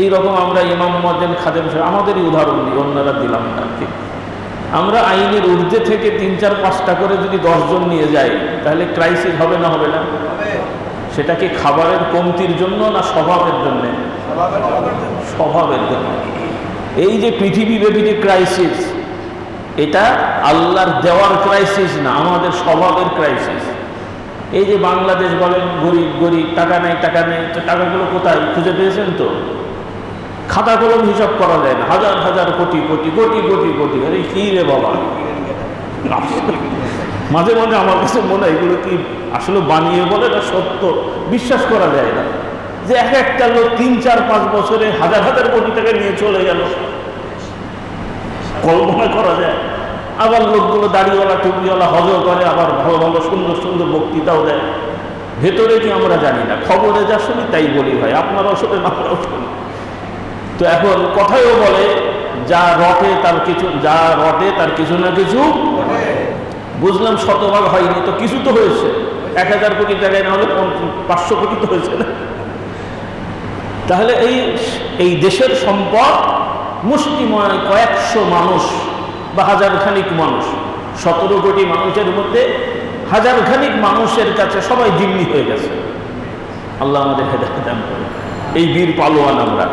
এইরকম আমরা ইমাম মুয়াজ্জিন খাদেম সাহেব আমাদেরই উদাহরণ দিই, অন্যরা দিলাম না। ঠিক আমরা আইনের ঊর্ধ্বে থেকে 3, 4, 5টা করে যদি 10 জন নিয়ে যাই, তাহলে ক্রাইসিস হবে না হবে না? সেটা কি খাবারের কমতির জন্য না স্বভাবের জন্যে? স্বভাবের জন্য। এই যে পৃথিবীব্যাপী যে ক্রাইসিস, এটা আল্লাহর দেওয়ার ক্রাইসিস না, আমাদের স্বভাবের ক্রাইসিস। এই যে বাংলাদেশ বলেন গরিব গরিব, টাকা নেই টাকা নেই, তো টাকাগুলো কোথায় খুঁজে পেয়েছেন? তো খাতা কলম হিসাব করা যায় না, হাজার হাজার কোটি কোটি কোটি কোটি কোটি। আরে কি রে বাবা, মাঝে মাঝে আমার কাছে মনে হয় এগুলো কি আসলে বানিয়ে বলে না সত্য, বিশ্বাস করা যায় না যে একটা লোক 3, 4, 5 বছরে হাজার হাজার কোটি টাকা নিয়ে চলে গেল, কল্পনা করা যায়। আবার লোকগুলো দাড়িওয়ালা টুপিওয়ালা হজও করে, আবার ভালো ভালো সুন্দর সুন্দর বক্তৃতাও দেয়। ভেতরে কি আমরা জানি না, খবরে যা শুনি তাই বলি ভাই, আপনারাও শোনেন আমরাও শুনি। তো এখন কথায়ও বলে যা রটে তার কিছু, যা রটে তার কিছু না কিছু। বুঝলাম শতভাগ হয়নি, তো কিছু তো হয়েছে। 1000 কোটি টাকায় না হলে 500 কোটি তো হয়েছে না? তাহলে এই দেশের সম্পদ মুষ্টিময় কয়েকশো মানুষ বা হাজারখানিক মানুষ, 17 কোটি মানুষের মধ্যে হাজারখানিক মানুষের কাছে সবাই জিম্মি হয়ে গেছে। আল্লাহ আমাদের হেদায়েত দান করুন। এই বীর পালোয়ান আমরা,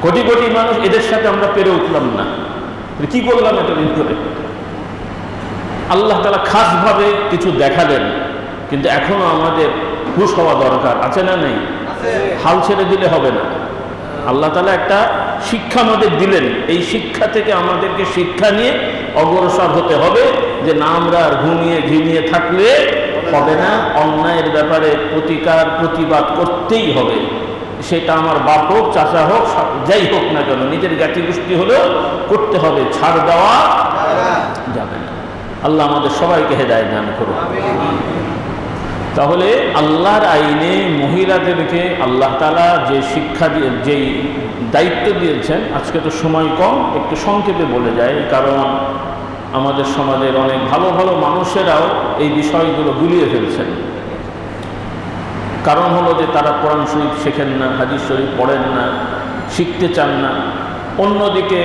কোটি কোটি মানুষ, এদের সাথে আমরা পেরে উঠলাম না। কি করলাম এতদিন ধরে? আল্লাহ তাআলা খাসভাবে কিছু দেখালেন, কিন্তু এখনো আমাদের হুঁশ হওয়া দরকার, আছে না নেই? হাল ছেড়ে দিলে হবে না। আল্লাহ তাআলা একটা শিক্ষা আমাদের দিলেন, এই শিক্ষা থেকে আমাদেরকে শিক্ষা নিয়ে অগ্রসর হতে হবে, যে না আমরা ঘুমিয়ে ঝিমিয়ে থাকলে হবে না, অন্যায়ের ব্যাপারে প্রতিকার প্রতিবাদ করতেই হবে। সেটা আমার বাপ হোক, চাচা হোক, যাই হোক না কেন, নিজের জ্ঞাতি গোষ্ঠী হলেও করতে হবে, ছাড় দেওয়া যাবে না। আল্লাহ আমাদের সবাইকে হেদায়েত দান করুন। তাহলে আল্লাহর আইনে মহিলাদেরকে আল্লাহ তাআলা যে শিক্ষা দিয়ে, যেই দায়িত্ব দিয়েছেন, আজকে তো সময় কম, একটু সংক্ষেপে বলে যায়, কারণ আমাদের সমাজের অনেক ভালো ভালো মানুষেরাও এই বিষয়গুলো গুলিয়ে ফেলছেন। কারণ হলো যে তারা কোরআন শরীফ শেখেন না, হাদিস শরীফ পড়েন না, শিখতে চান না। অন্যদিকে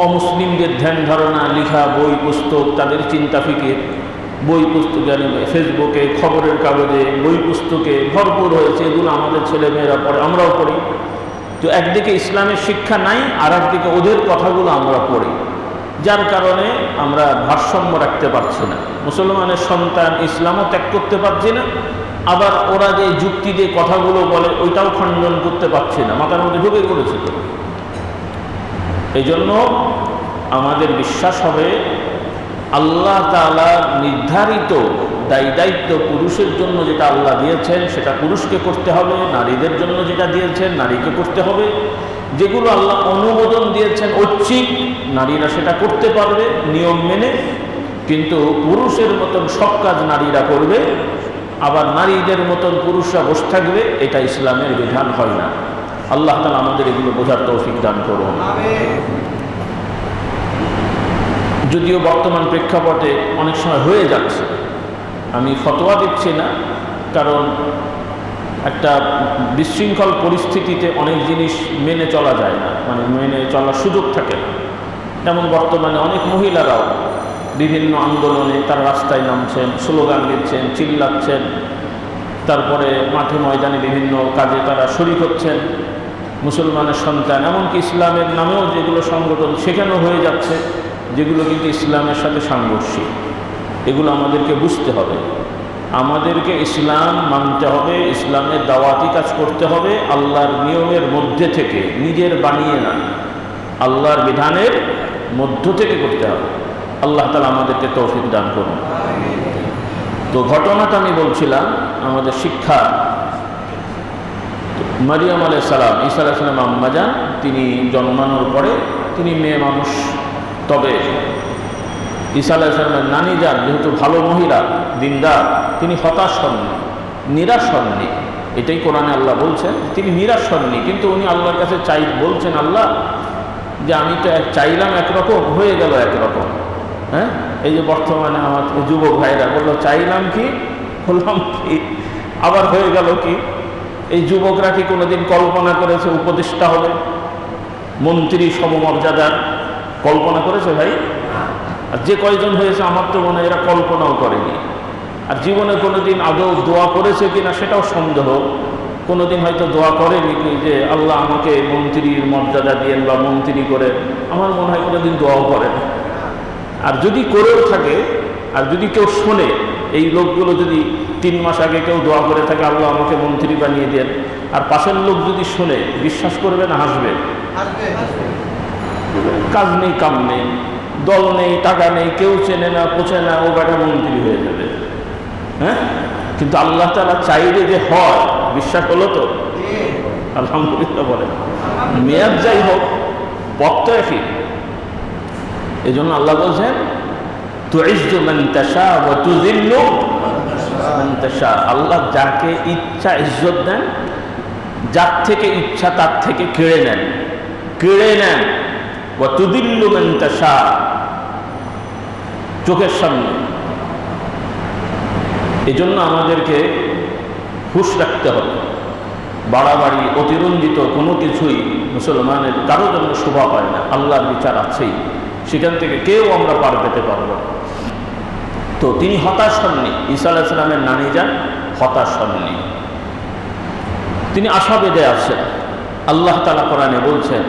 অমুসলিমদের ধ্যান ধারণা, লিখা বই পুস্তক, তাদের চিন্তা ফিকির, বই পুস্তক জানি ফেসবুকে, খবরের কাগজে, বই পুস্তকে ভরপুর হয়েছে, এগুলো আমাদের ছেলেমেয়েরা পড়ে, আমরাও পড়ি। তো একদিকে ইসলামের শিক্ষা নাই, আর একদিকে ওদের কথাগুলো আমরা পড়ি, যার কারণে আমরা ভারসাম্য রাখতে পারছি না। মুসলমানের সন্তান ইসলামও ত্যাগ করতে পারছি না, আবার ওরা যে যুক্তি দিয়ে কথাগুলো বলে ওইটাও খণ্ডন করতে পারছি না, মাথার মধ্যে ঢুকে পড়েছে তো। এই জন্য আমাদের বিশ্বাস হবে আল্লাহ তাআলা নির্ধারিত দায়িত্ব পুরুষের জন্য যেটা আল্লাহ দিয়েছেন সেটা পুরুষকে করতে হবে, নারীদের জন্য যেটা দিয়েছেন নারীকে করতে হবে। যেগুলো আল্লাহ অনুমোদন দিয়েছেন ঐচ্ছিক, নারীরা সেটা করতে পারবে নিয়ম মেনে, কিন্তু পুরুষের মতন সব কাজ নারীরা করবে, আবার নারীদের মতন পুরুষরা বসে থাকবে, এটা ইসলামের বিধান হয় না। আল্লাহ তাআলা আমাদের এগুলো বোঝার তৌফিক দান করুন। যদিও বর্তমান প্রেক্ষাপটে অনেক সময় হয়ে যাচ্ছে, আমি ফতোয়া দিচ্ছি না, কারণ একটা বিশৃঙ্খল পরিস্থিতিতে অনেক জিনিস মেনে চলা যায় না, মানে মেনে চলার সুযোগ থাকে না। যেমন বর্তমানে অনেক মহিলারাও বিভিন্ন আন্দোলনে তারা রাস্তায় নামছেন, স্লোগান দিচ্ছেন, চিল্লাচ্ছেন, তারপরে মাঠে ময়দানে বিভিন্ন কাজে তারা শরীক হচ্ছেন। মুসলমানের সন্তান, এমনকি ইসলামের নামেও যেগুলো সংগঠন সেখানেও হয়ে যাচ্ছে, যেগুলো কিন্তু ইসলামের সাথে সাংঘর্ষিক। এগুলো আমাদেরকে বুঝতে হবে, আমাদেরকে ইসলাম মানতে হবে, ইসলামের দাওয়াতি কাজ করতে হবে আল্লাহর নিয়মের মধ্যে থেকে, নিজের বানিয়ে না, আল্লাহর বিধানের মধ্য থেকে করতে হবে। আল্লাহ তাআলা আমাদেরকে তৌফিক দান করুন। তো ঘটনাটা আমি বলছিলাম, আমাদের শিক্ষা, মারিয়াম আলাইহিস সালাম, ঈসা আলাইহিস সালাম আম্মা যান, তিনি জন্মানোর পরে তিনি মেয়ে মানুষ, তবে ঈসা আলাইহিস সালামের নানি যান যেহেতু ভালো মহিলা, দিনদার, তিনি হতাশ হননি, নিরাশ হননি। এটাই কোরআনে আল্লাহ বলছেন, তিনি নিরাশ হননি, কিন্তু উনি আল্লাহর কাছে বলছেন, আল্লাহ যে আমি তো চাইলাম একরকম, হয়ে গেল একরকম। হ্যাঁ, এই যে বর্তমানে আমার যুবক ভাইরা বললো চাইলাম কি হলাম কি, আবার হয়ে গেল কি। এই যুবকরা কি কোনোদিন কল্পনা করেছে উপদেষ্টা হবে, মন্ত্রী সমমর্যাদার? কল্পনা করেছে ভাই? আর যে কয়জন হয়েছে আমার তো মনে হয় এরা কল্পনাও করেনি। আর জীবনে কোনোদিন আদৌ দোয়া করেছে কিনা সেটাও সন্দেহ। কোনোদিন হয়তো দোয়া করেনি যে আল্লাহ আমাকে মন্ত্রীর মর্যাদা দিয়েন বা মন্ত্রী করে, আমার মনে হয় কোনোদিন দোয়াও করেন। আর যদি করেও থাকে, আর যদি কেউ শোনে, এই লোকগুলো যদি 3 মাস আগে কেউ দোয়া করে থাকে আল্লাহ আমাকে মন্ত্রী বানিয়ে দেন, আর পাশের লোক যদি শোনে, বিশ্বাস করবে না হাসবে? কাজ নেই, কাম নেই, দল নেই, টাকা নেই, কেউ চেনে না, পোছে না, ও বেটা মন্ত্রী হয়ে যাবে। হ্যাঁ, কিন্তু আল্লাহ তাআলা চাইলে যে হয়, বিশ্বাস হলো তো? আলহামদুলিল্লাহ বলে। মেয়াদ যাই হোক, পথ তো একই। এই জন্য আল্লাহ বলছেন তুইজ্জু মান তাশা ওয়া তুযিল্লু মান তাশা। আল্লাহ যাকে ইচ্ছা ইজ্জত দেন, যার থেকে ইচ্ছা তার থেকে কেড়ে নেন। ওয়া তুযিল্লু মান তাশা, চোখের সামনে। এই জন্য আমাদেরকে হুঁশ রাখতে হবে। বাড়াবাড়ি, অতিরঞ্জিত কোনো কিছুই মুসলমানের কারো জন্য শোভা পায় না। আল্লাহর বিচার আছেই, সেখান থেকে কেউ আমরা পার পেতে পারব না। তো তিনি হতাশ হননি, ঈসা আলাইহিস সালামের নানি যান হতাশ হননি, তিনি আশা বেঁধে আছেন। আল্লাহ তাআলা কোরআনে বলছেন,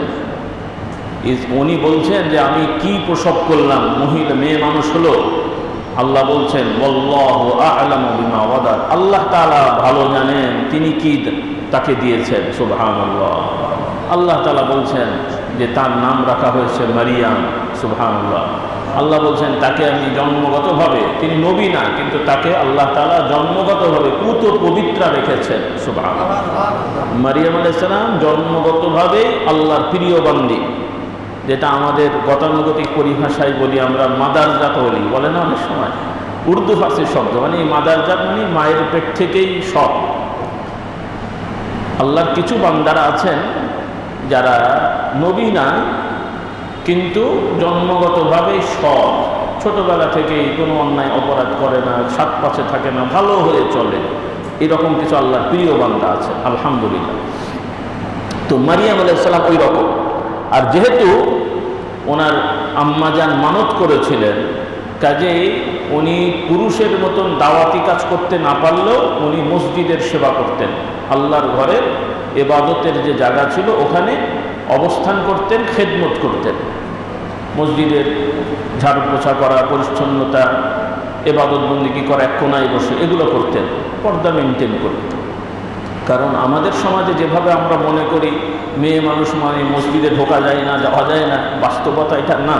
উনি বলছেন যে আমি কি প্রসব করলাম, মহিলা মেয়ে মানুষ হলো। আল্লাহ বলছেন ওয়াল্লাহু আ'লামু বিমা ওয়াদা, আল্লাহ তাআলা ভালো জানেন তিনি কি তাকে দিয়েছেন। সুবহানাল্লাহ। আল্লাহ তাআলা বলছেন যে তার নাম রাখা হয়েছে মারিয়াম। সুবহানাল্লাহ। আল্লাহ বলছেন তাকে আমি জন্মগতভাবে, তিনি নবী না, কিন্তু তাকে আল্লাহ তাআলা জন্মগতভাবে পুত পবিত্রা রেখেছেন। সুবহানাল্লাহ। মারিয়াম আলাইহিস সালাম জন্মগতভাবে আল্লাহর প্রিয় বান্দি, যেটা আমাদের গতানুগতিক পরিভাষায় বলি আমরা মাদারজাত বলে না অনেক সময়, উর্দু ফার্সি শব্দ, মানে মাদারজাত মানে মায়ের পেট থেকেই সব। আল্লাহর কিছু বান্দারা আছেন যারা নবী না, কিন্তু জন্মগতভাবে সব, ছোটবেলা থেকেই কোনো অন্যায় অপরাধ করে না, সাত পাশে থাকে না, ভালো হয়ে চলে, এরকম কিছু আল্লাহর প্রিয় বান্দা আছে, আলহামদুলিল্লাহ। তো মারিয়াম আলাইহিস সালাম ওই রকম। আর যেহেতু ওনার আম্মাজান মানত করেছিলেন, কাজেই উনি পুরুষের মতন দাওয়াতি কাজ করতে না পারলেও উনি মসজিদের সেবা করতেন। আল্লাহর ঘরের ইবাদতের যে জায়গা ছিল ওখানে অবস্থান করতেন, খেদমত করতেন। মসজিদের ঝাড়ু পোছা করা, পরিচ্ছন্নতা, ইবাদত বন্দেগী করা, এক কোনায় বসে এগুলো করতেন, পর্দা মেনটেন করতেন। কারণ আমাদের সমাজে যেভাবে আমরা মনে করি মেয়ে মানুষ মানে মসজিদে ঢোকা যায় না, যাওয়া যায় না, বাস্তবতা এটা না।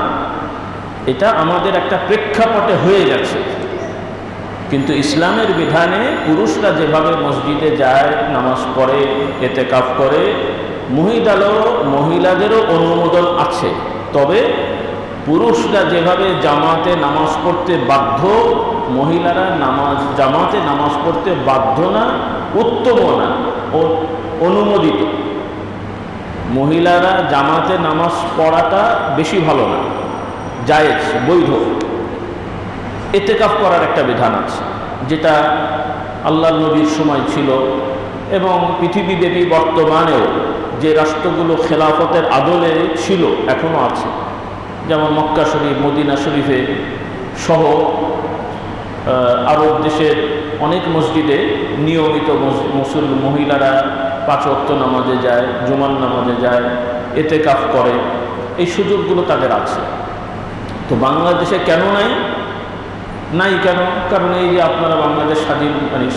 এটা আমাদের একটা প্রেক্ষাপটে হয়ে গেছে। কিন্তু ইসলামের বিধানে পুরুষরা যেভাবে মসজিদে যায়, নামাজ পড়ে, ইতিকাফ করে, মহিলাদেরও অনুমোদন আছে। তবে পুরুষরা যেভাবে জামাতে নামাজ পড়তে বাধ্য, মহিলারা জামাতে নামাজ পড়তে বাধ্য না, উত্তম না, ও অনুমোদিত। মহিলারা জামাতে নামাজ পড়াটা বেশি ভালো না, জায়েজ, বৈধ। ইতিকাফ করার একটা বিধান আছে, যেটা আল্লাহর নবীর সময় ছিল এবং পৃথিবীব্যাপী বর্তমানেও যে রাষ্ট্রগুলো খেলাফতের আদলে ছিল এখনও আছে, যেমন মক্কা শরীফ, মদিনা শরীফে সহ আরব দেশের অনেক মসজিদে নিয়মিত মহিলারা 5 ওয়াক্ত নামাজে যায়, জুমার নামাজে যায়, ইতিকাফ করে। এই সুযোগগুলো তাদের আছে। তো বাংলাদেশে কেন নাই কেন? কারণ এই যে আপনারা বাংলাদেশ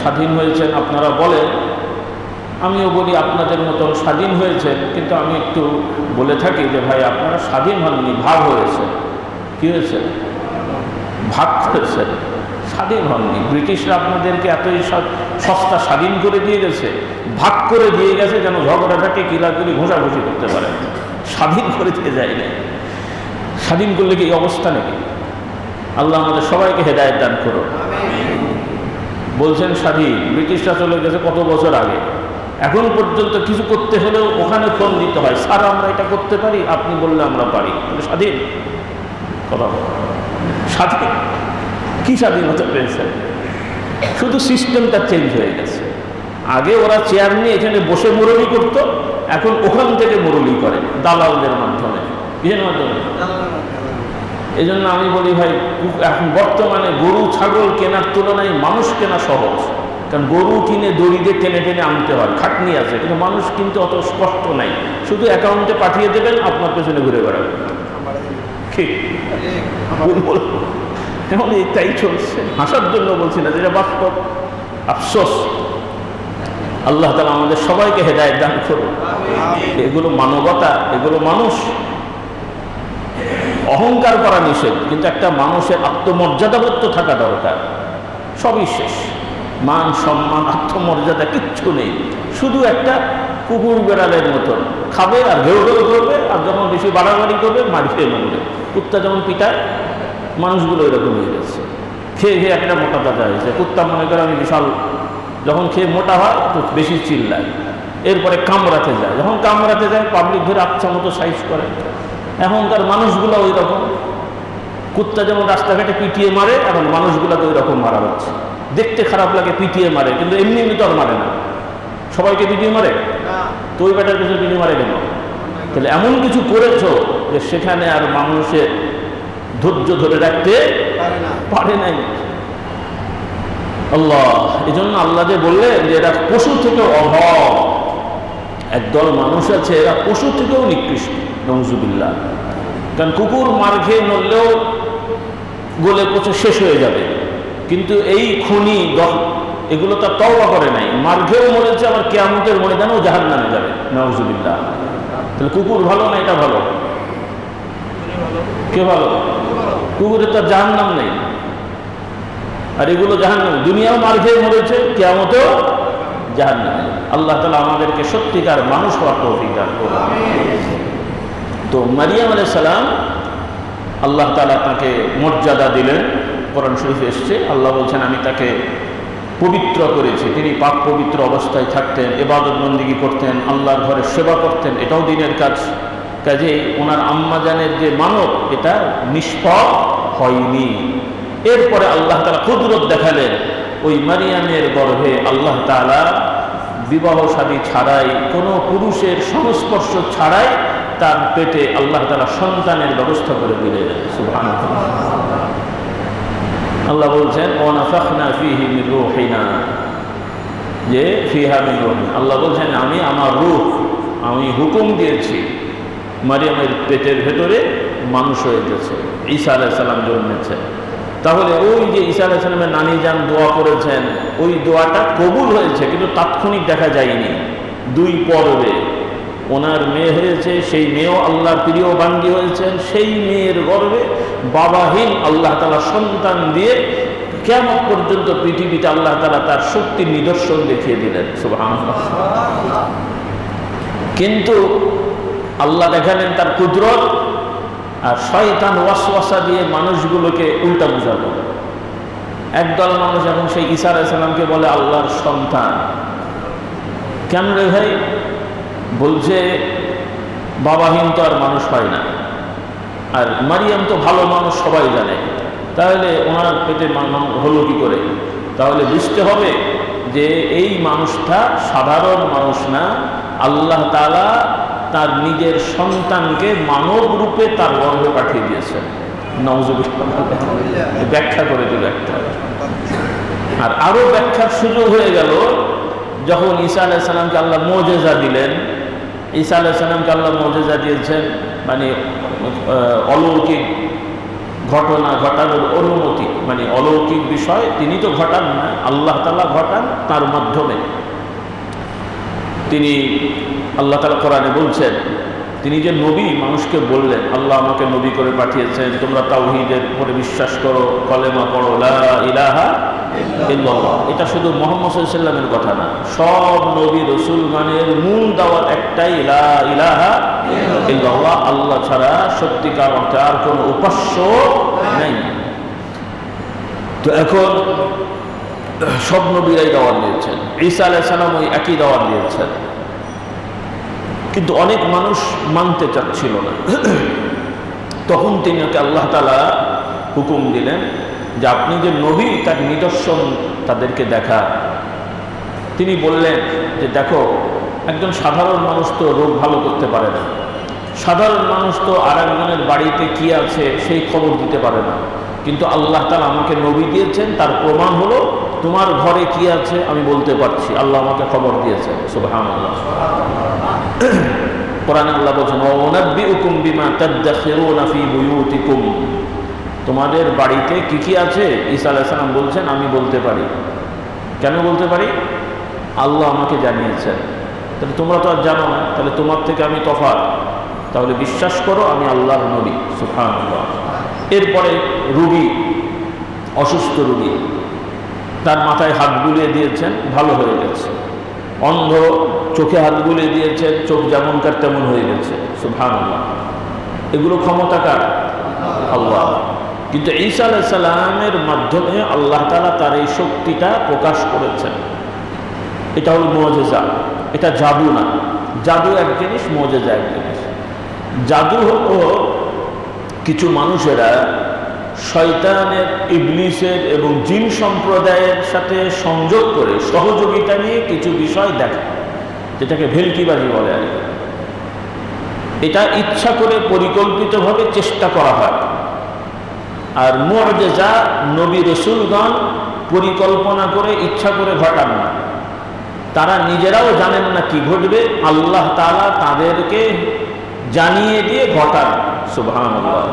স্বাধীন হয়েছেন আপনারা বলেন, আমিও বলি আপনাদের মতন স্বাধীন হয়েছেন, কিন্তু আমি একটু বলে থাকি যে ভাই আপনারা স্বাধীন হননি, ভাগ হয়েছে। কী হয়েছে? ভাগ হয়েছে, স্বাধীন হননি। ব্রিটিশরা আপনাদেরকে এতই সস্তা স্বাধীন করে দিয়ে গেছে, ভাগ করে দিয়ে গেছে যেন ঝগড়াঝাটি কিলাকুলি ঘোষাঘুষি করতে পারে। স্বাধীন করে দিয়ে যায় না। স্বাধীন করলে কি এই অবস্থা নাকি? আল্লাহ আমাদের সবাইকে হেদায়েত দান করো। বলছেন স্বাধীন, ব্রিটিশরা চলে গেছে কত বছর আগে। এখন পর্যন্ত কিছু করতে হলেও ওখানে ফোন দিতে হয়, স্যার আমরা এটা করতে পারি, আপনি বললে আমরা পারি। স্বাধীন কথা স্বাধীন কি স্বাধীনতা পেয়েছে? শুধু সিস্টেমটা চেঞ্জ হয়ে গেছে। আগে ওরা চেয়ার নিয়ে এখানে বসে মুরলি করতো, এখন ওখান থেকে মুরলি করে দালালদের মাধ্যমে। কিসের মাধ্যমে? এই জন্য আমি বলি ভাই, এখন বর্তমানে গরু ছাগল কেনার তুলনায় মানুষ কেনা সহজ। কারণ গরু কিনে দড়ি দিয়ে টেনে টেনে আনতে হয়, খাটনি আছে, কিন্তু মানুষ কিন্তু অত কষ্ট নাই। শুধু অ্যাকাউন্টে পাঠিয়ে দেবেন, আপনার পেছনে ঘুরে বেড়াবে। ঠিক এখন এটাই চলছে। হাসার জন্য বলছি না, যেটা বাস্তব। আফসোস। আল্লাহ তাআলা আমাদের সবাইকে হেদায়েত দান করুন। এগুলো মানবতা, এগুলো মানুষ। অহংকার করা নিষেধ, কিন্তু একটা মানুষের আত্মমর্যাদাবোধ তো থাকা দরকার। সবই শেষ, মান সম্মান আত্মমর্যাদা কিচ্ছু নেই। শুধু একটা কুকুর বেড়ালের মতন খাবে আর ঘেউ ঘেউ করবে, আর যখন বেশি বাড়াবাড়ি করবে মারি খেয়ে মরবে। কুত্তা যেমন পিটায়, মানুষগুলো এরকম হয়ে গেছে। খেয়ে খেয়ে একটা মোটা তাজা হয়েছে। কুত্তা মনে করে আমি বিশাল, যখন খেয়ে মোটা হয় তো বেশি চিল্লায়, এরপরে কামড়াতে যায়। যখন কামড়াতে যায় পাবলিক ধরে আচ্ছা মতো সাইজ করে। এখনকার মানুষগুলো ওই রকম। কুত্তা যেমন রাস্তাঘাটে পিটিয়ে মারে, এখন মানুষগুলোকে ওই রকম মারা হচ্ছে। দেখতে খারাপ লাগে, পিটিয়ে মারে, কিন্তু এমনি এমনি তো আর মারে না। সবাইকে পিটিয়ে মারে তো ওই ব্যাটার পিছনে পিটিয়ে মারে কেন? তাহলে এমন কিছু করেছো যে সেখানে আর মানুষের ধৈর্য ধরে রাখতে পারে নাই। আল্লাহ, এই জন্য আল্লাহ যে বললেন যে এরা পশু থেকেও অভাব। একদল মানুষ আছে এরা পশু থেকেও নিকৃষ্ট, নউজুবিল্লাহ। কারণ কুকুর মার খেয়ে নড়লেও গলে পচে শেষ হয়ে যাবে, কিন্তু এই খুনি এগুলো তার তওবা করে নাই, মার খেয়েও মরেছে, আবার কিয়ামতের ময়দানেও জাহান্নামে যাবে, নউজুবিল্লাহ। তাহলে কুকুর ভালো না এটা ভালো? কে ভালো? কুকুরের তার জাহান্নাম নেই, আর এগুলো জাহান্নাম। দুনিয়াও মার খেয়ে মরেছে, কিয়ামতেও জাহান্নামে। আল্লাহ তাআলা আমাদেরকে সত্যিকার মানুষ হওয়ার তৌফিক দান করুন। তো মারিয়াম আলাইহিস সালাম, আল্লাহ তাআলা তাকে মর্যাদা দিলেন। কোরআন শরীফে এসেছে, আল্লাহ বলছেন আমি তাকে পবিত্র করেছি। তিনি পাক পবিত্র অবস্থায় থাকতেন, ইবাদত বন্দেগী করতেন, আল্লাহর ঘরে সেবা করতেন, এটাও দিনের কাজ। কাজে ওনার আম্মাজানের যে মানব, এটা নিষ্ফল হয়নি। এরপরে আল্লাহ তাআলা কুদরত দেখালেন, ওই মারিয়ামের গর্ভে আল্লাহ তাআলা বিবাহ শাদী ছাড়াই, কোনো পুরুষের সংস্পর্শ ছাড়াই তার পেটে আল্লাহ তাআলা সন্তানের ব্যবস্থা করে দিলেন। সুবহানাল্লাহ। আল্লাহ বলছেন ওয়ানাফাখনা ফীহি মির রূহিনা, যে ফিহা মির রূহিনা। আল্লাহ বলছেন আমি আমার রূহ, আমি হুকুম দিয়েছি, মারিয়ামের পেটের ভেতরে মানুষ হয়ে গেছে, ঈসা আলাইহিস সালাম জন্মেছে। তাহলে ওই যে ঈসা আলাইহিস সালামের নানি যান দোয়া করেছেন, ওই দোয়াটা কবুল হয়েছে, কিন্তু তাৎক্ষণিক দেখা যায়নি। 2 পর্বে ওনার মেয়ে হয়েছে, সেই মেয়েও আল্লাহর প্রিয় বান্দি হয়েছেন, সেই মেয়ের গর্ভে বাবাহীন আল্লাহ তাআলা সন্তান দিয়ে কিয়ামত পর্যন্ত পৃথিবীতে আল্লাহ তাআলা তার শক্তির নিদর্শন দেখিয়ে দিলেন। সুবহানাল্লাহ। কিন্তু আল্লাহ দেখালেন তার কুদরত, আর শয়তান ওয়াসওয়াসা দিয়ে মানুষগুলোকে উল্টা বুঝালো। একদল মানুষ এখন সেই ঈসা আলাইহিস সালামকে বলে আল্লাহর সন্তান। কেন রে ভাই? বলছে বাবাহীন তো আর মানুষ হয় না, আর মারিয়াম তো ভালো মানুষ, সবাই জানে, তাহলে ওনার পেটে হলো কি করে? তাহলে বুঝতে হবে যে এই মানুষটা সাধারণ মানুষ না, আল্লাহ তাআলা তার নিজের সন্তানকে মানব রূপে তার গর্ভে পাঠিয়ে দিয়েছেন। নাউযুবিল্লাহ। ব্যাখ্যা করে দিল একটা। আর আরো ব্যাখ্যার সুযোগ হয়ে গেল যখন ঈসা আলাইহিস সালামকে আল্লাহ মুজিজা দিলেন। ঈসা আলাইহিস সালামকে আল্লাহ মুজিজা দিয়েছেন, মানে অলৌকিক ঘটনা ঘটানোর অনুমতি, মানে অলৌকিক বিষয় তিনি তো ঘটান না, আল্লাহ তাআলা ঘটান তার মাধ্যমে। তিনি আল্লাহ তাআলা কোরআনে বলছেন, তিনি যে নবী, মানুষকে বললেন আল্লাহ আমাকে নবী করে পাঠিয়েছেন, তোমরা তাওহীদের উপরে বিশ্বাস করো, কলেমা পড়ো, লা ইলাহা ইল্লাল্লাহ। এটা শুধু মুহাম্মদ সাল্লাল্লাহু আলাইহি ওয়াসাল্লামের কথা না, সব নবী রাসূলগণের মূল দাওয়াত একটাই, লা ইলাহা ইল্লাল্লাহ। আল্লাহ ছাড়া সত্যিকার অর্থে আর কোনো উপাস্য নেই। তো এখন সব নবীরাই দাওয়াত দিয়েছেন, ঈসা আলাইহিস সালাম ওই একই দাওয়াত দিয়েছেন, কিন্তু অনেক মানুষ মানতে চাচ্ছিল না। তখন তিনি আল্লাহ তাআলা হুকুম দিলেন যে আপনি যে নবী, তার নিদর্শন তাদেরকে দেখা। তিনি বললেন যে দেখো, একজন সাধারণ মানুষ তো রোগ ভালো করতে পারে না, সাধারণ মানুষ তো আর একজনের বাড়িতে কি আছে সেই খবর দিতে পারে না, কিন্তু আল্লাহ তাআলা আমাকে নবী দিয়েছেন, তার প্রমাণ হলো তোমার ঘরে কি আছে আমি বলতে পারছি, আল্লাহ আমাকে খবর দিয়েছেন। সুবহানাল্লাহ। কোরআনে আল্লাহ বলেছেন, ওয়া উনাব্বিউকুম বিমা তাদখিরুনা ফি বুয়ুতিকুম। তোমাদের বাড়িতে কি কি আছে ঈসা আলাইহিস সালাম বলছেন আমি বলতে পারি। কেন বলতে পারি? আল্লাহ আমাকে জানিয়েছেন। তাহলে তোমরা তো আর জানো না, তাহলে তোমার থেকে আমি তফাৎ, তাহলে বিশ্বাস করো আমি আল্লাহর নবী। সুবহানাল্লাহ। এরপরে রোগী, অসুস্থ রোগী, তার মাথায় হাত বুলিয়ে দিয়েছেন, ভালো হয়ে গেছে। অন্ধ, চোখে হাত বুলিয়ে দিয়েছেন, চোখ যেমনকার তেমন হয়ে গেছে। সুবহানাল্লাহ। এগুলো ক্ষমতা কার? আল্লাহ। কিন্তু ঈসা আলাইহিস সালামের মাধ্যমে আল্লাহ তাআলা তার এই শক্তিটা প্রকাশ করেছেন। এটা হলো মুজিজা, এটা জাদু না। জাদু এক জিনিস, মুজিজা এক জিনিস। জাদু হলো কিছু মানুষেরা শয়তানের, ইবলিসের এবং জিন সম্প্রদায়ের সাথে সংযোগ করে সহযোগিতা নিয়ে কিছু বিষয় দেখা, যেটাকে ভেলকিবাজি বলে আর কি। এটা ইচ্ছা করে পরিকল্পিতভাবে চেষ্টা করা হয়। আর মুজিজা নবী রাসূলগণ পরিকল্পনা করে ইচ্ছা করে ঘটান না, তারা নিজেরাও জানেন না কি ঘটবে, আল্লাহ তাআলা তাদেরকে জানিয়ে দিয়ে ঘটান। সুবহানাল্লাহ।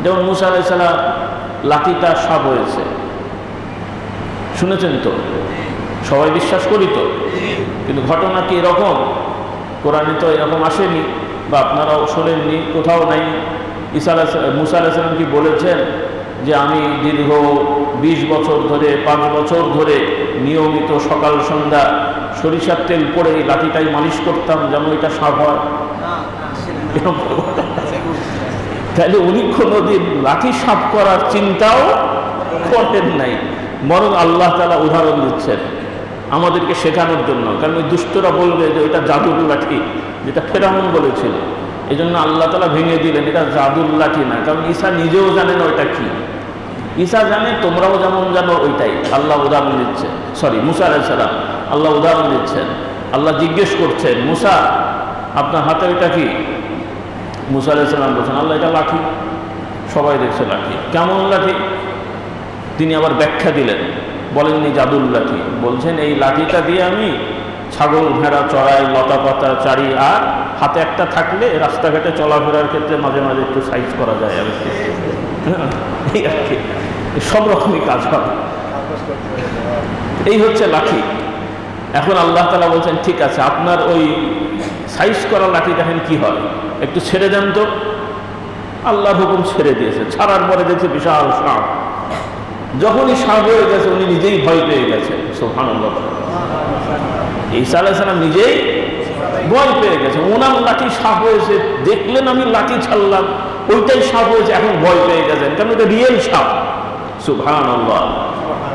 যেমন মুসা আলাইহিস সালাম লাঠিটা সাপ হয়েছে, শুনেছেন তো, সবাই বিশ্বাস করি তো, কিন্তু ঘটনা কি এরকম? কোরআনে তো এরকম আসেনি, বা আপনারাও শোনেননি, কোথাও নাই। মুসা আলাইহিস সালাম কি বলেছেন যে আমি দীর্ঘ 20 বছর ধরে, 5 বছর ধরে নিয়মিত সকাল সন্ধ্যা সরিষার তেল পরে এই লাঠিটাই মালিশ করতাম যেন এটা সাপ হয়? তাহলে উনি কোনোদিন লাঠি সাপ করার চিন্তাও করেন নাই, বরং আল্লাহ তাআলা উদাহরণ দিচ্ছেন আমাদেরকে শেখানোর জন্য। কারণ ওই দুষ্টরা বলবে যে এটা জাদুর লাঠি, যেটা ফেরাউন বলেছিল। এই জন্য আল্লাহ তাআলা ভেঙে দিলেন, এটা জাদুর লাঠি না। কারণ ঈসা নিজেও জানেন ওইটা কি, ঈসা জানে, তোমরাও যেমন জানো ওইটাই। আল্লাহ উদাহরণ দিচ্ছেন, মুসা আলাইহিস সালাম আল্লাহ উদাহরণ দিচ্ছেন। আল্লাহ জিজ্ঞেস করছেন, মুসা আপনার হাতে ওইটা কি? মুসা আলাইহিস সালাম বলছেন, আল্লাহ এটা লাঠি। সবাই দেখছে লাঠি। কেমন লাঠি? তিনি আবার ব্যাখ্যা দিলেন, বলেননি জাদুর লাঠি, বলছেন এই লাঠিটা দিয়ে আমি ছাগল ভেড়া চড়াই, লতা পাতা চারি, আর হাতে একটা থাকলে রাস্তাঘাটে চলাফেরার ক্ষেত্রে মাঝে মাঝে একটু সাইজ করা যায় আর কি। সব রকমই কাজ হবে। এই হচ্ছে লাঠি। এখন আল্লাহ তাআলা বলছেন ঠিক আছে, আপনার ওই সাইজ করা লাঠি দেখেন কি হয়, একটু ছেড়ে দেন তো। আল্লাহর হুকুম ছেড়ে দিয়েছে, ছাড়ার পরে দেখছে বিশাল সাপ। যখনই সাপ হয়ে গেছে উনি নিজেই ভয় পেয়ে গেছে। সুবহানাল্লাহ। ঈসা আলাইহিস সালাম নিজেই ভয় পেয়ে গেছে, ওনার লাঠি সাপ হয়েছে, দেখলেন আমি লাঠি ছাড়লাম, ওইটাই সাপ হয়েছে, এখন ভয় পেয়ে গেছেন, কারণ এটা রিয়েল সাপ। সুবহানাল্লাহ।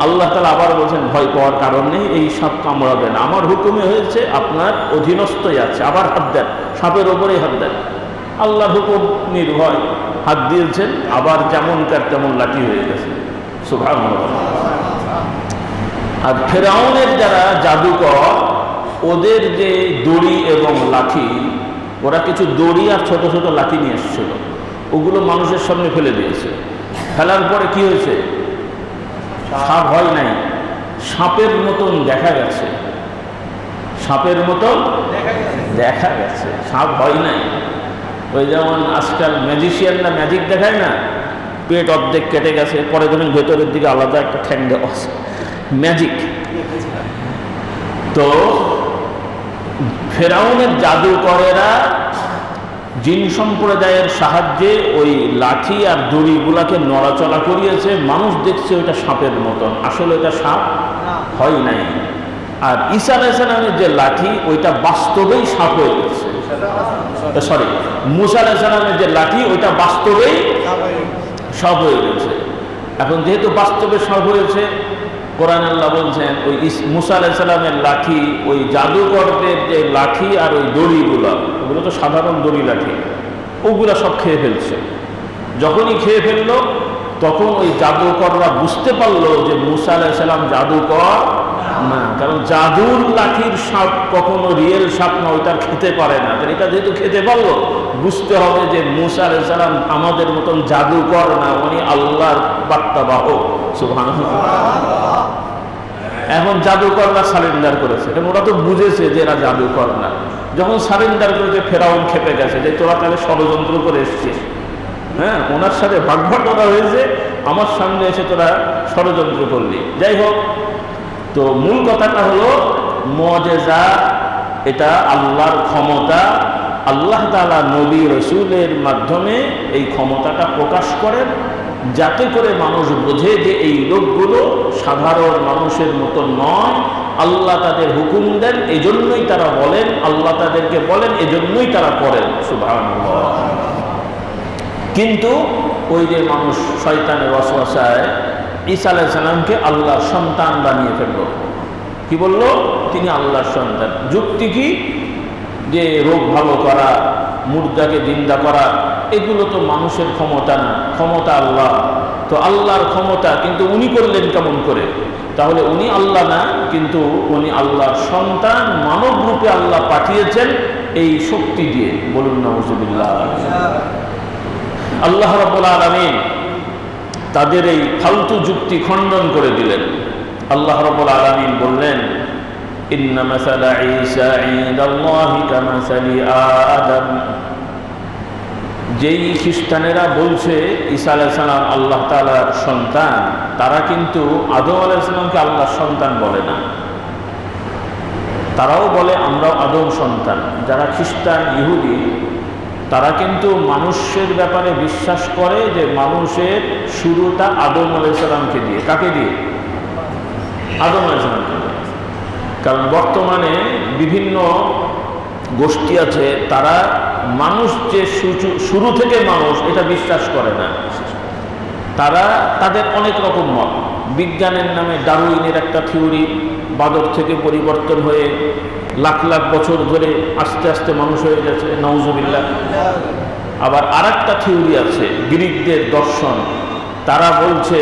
আল্লাহ তাআলা আবার বলছেন ভয় পাওয়ার কারণ নেই, এই সাপ কামড়াবে না, আমার হুকুমে হয়েছে, আপনার অধীনস্থই আছে। আবার হাত দেন, সাপের ওপরেই হাত দেন। আল্লাহর হুকুম নির্ভয় হাত দিয়েছেন, আবার যেমনকার তেমন লাঠি হয়ে গেছে। সুবহানাল্লাহ। আর ফেরাউনের যারা জাদুকর, ওদের যে দড়ি এবং লাঠি, ওরা কিছু দড়ি আর ছোট ছোট লাঠি নিয়ে এসেছিল, ওগুলো মানুষের সামনে ফেলে দিয়েছে। ফেলার পরে কি হয়েছে? সাপ হয় নাই, সাপের মতন দেখা গেছে, সাপের মতন দেখা গেছে, সাপ হয় নাই। ওই যেমন আজকাল ম্যাজিশিয়ানরা ম্যাজিক দেখায় না, পেট অর্ধেক কেটে গেছে, পরে ধরেন ভেতরের দিকে আলাদা একটা ঠ্যাং দেওয়া আছে, ম্যাজিক। তো ফেরাউনের জাদুকরেরা জিন সম্প্রদায়ের সাহায্যে ওই লাঠি আর দড়িগুলাকে নড়াচড়া করিয়েছে, মানুষ দেখছে ওইটা সাপের মতন, আসলে ওইটা সাপ হয় নাই। আর ঈসা আলাইহিস সালামের যে লাঠি, ওইটা বাস্তবেই সাপ হয়ে গেছে। সরি, মুসা আলাইহিস সালামের যে লাঠি, ওইটা বাস্তবেই সাপ হয়ে গেছে। এখন যেহেতু বাস্তবে সাপ হয়েছে, কোরআন আল্লাহ বলছেন ওই মুসা আলাইহিস সালামের লাঠি, ওই জাদুকরদের যে লাঠি আর ওই দড়িগুলো, ওগুলো তো সাধারণ দড়ি লাঠি, ওগুলা সব খেয়ে ফেলছে। যখনই খেয়ে ফেললো, তখন ওই জাদুকররা বুঝতে পারলো যে মুসা আলাইহিস সালাম জাদুকর না, কারণ জাদুর লাঠির সাপ কখনো রিয়েল সাপ না, ওইটা খেতে পারে না। এটা যেহেতু খেতে পারলো, বুঝতে হবে যে মুসা আলাইহিস সালাম আমাদের মতন জাদুকর না, উনি আল্লাহর বার্তাবাহক। সুবহানাল্লাহ। এখন জাদুকররা সারেন্ডার করেছে, কারণ ওরা তো বুঝেছে যে এরা জাদুকর না। যখন সারেন্ডার করেছে, ফেরাউন খেপে গেছে যে তোরা তাহলে ষড়যন্ত্র করে এসছিস, হ্যাঁ, ওনার সাথে ভাগভাগ করা হয়েছে, আমার সামনে এসে তোরা ষড়যন্ত্র করলি। যাই হোক, তো মূল কথাটা হলো মুজিজা, এটা আল্লাহর ক্ষমতা। আল্লাহ তাআলা নবী রাসূলের মাধ্যমে এই ক্ষমতাটা প্রকাশ করেন, যাতে করে মানুষ বোঝে যে এই লোকগুলো সাধারণ মানুষের মতো নয়। আল্লাহ তাদের হুকুম দেন, এজন্যই তারা বলেন, আল্লাহ তাদেরকে বলেন, এজন্যই তারা করেন। সুবহানাল্লাহ। কিন্তু ওই যে মানুষ শয়তানের ওয়াসওয়াসায় ঈসা আলাইহিস সালামকে আল্লাহর সন্তান বানিয়ে ফেলল। কি বলল? তিনি আল্লাহর সন্তান। যুক্তি কি? যে রোগ ভালো করা, মুর্দাকে জিন্দা করা, এগুলো তো মানুষের ক্ষমতা না, ক্ষমতা আল্লাহ। তো আল্লাহর ক্ষমতা, কিন্তু উনি করলেন কেমন করে? তাহলে উনি আল্লাহ না, কিন্তু উনি আল্লাহর সন্তান, মানব রূপে আল্লাহ পাঠিয়েছেন এই শক্তি দিয়ে। বলুন নাউজুবিল্লাহ। আল্লাহ রাব্বুল আলামিন তাদের এই ফালতু যুক্তি খণ্ডন করে দিলেন। আল্লাহ রাব্বুল আলামিন বললেন, ইন্না মাসালা ঈসা ইনদাল্লাহি কামাসালি আদম। যেই খ্রিস্টানেরা বলছে ঈসা আলাইহিস সালাম আল্লাহ তাআলার সন্তান, তারা কিন্তু আদম আলাইহিস সালামকে আল্লাহর সন্তান বলে না। তারাও বলে আমরাও আদম সন্তান। যারা খ্রিস্টান, ইহুদি, তারা কিন্তু মানুষের ব্যাপারে বিশ্বাস করে যে মানুষের শুরুটা আদম আলাইহিস সালামকে দিয়ে। কাকে দিয়ে? আদম আলাইহিস সালামকে দিয়ে। কারণ বর্তমানে বিভিন্ন গোষ্ঠী আছে, তারা মানুষ যে শুরু থেকে মানুষ, এটা বিশ্বাস করে না। তারা তাদের অনেক রকম মত। বিজ্ঞানের নামে ডারউইনের একটা থিওরি, বাদর থেকে পরিবর্তন হয়ে লাখ লাখ বছর ধরে আস্তে আস্তে মানুষ হয়ে গেছে, নাউজুবিল্লাহ। আবার আরেকটা থিওরি আছে, গ্রিকদের দর্শন, তারা বলছে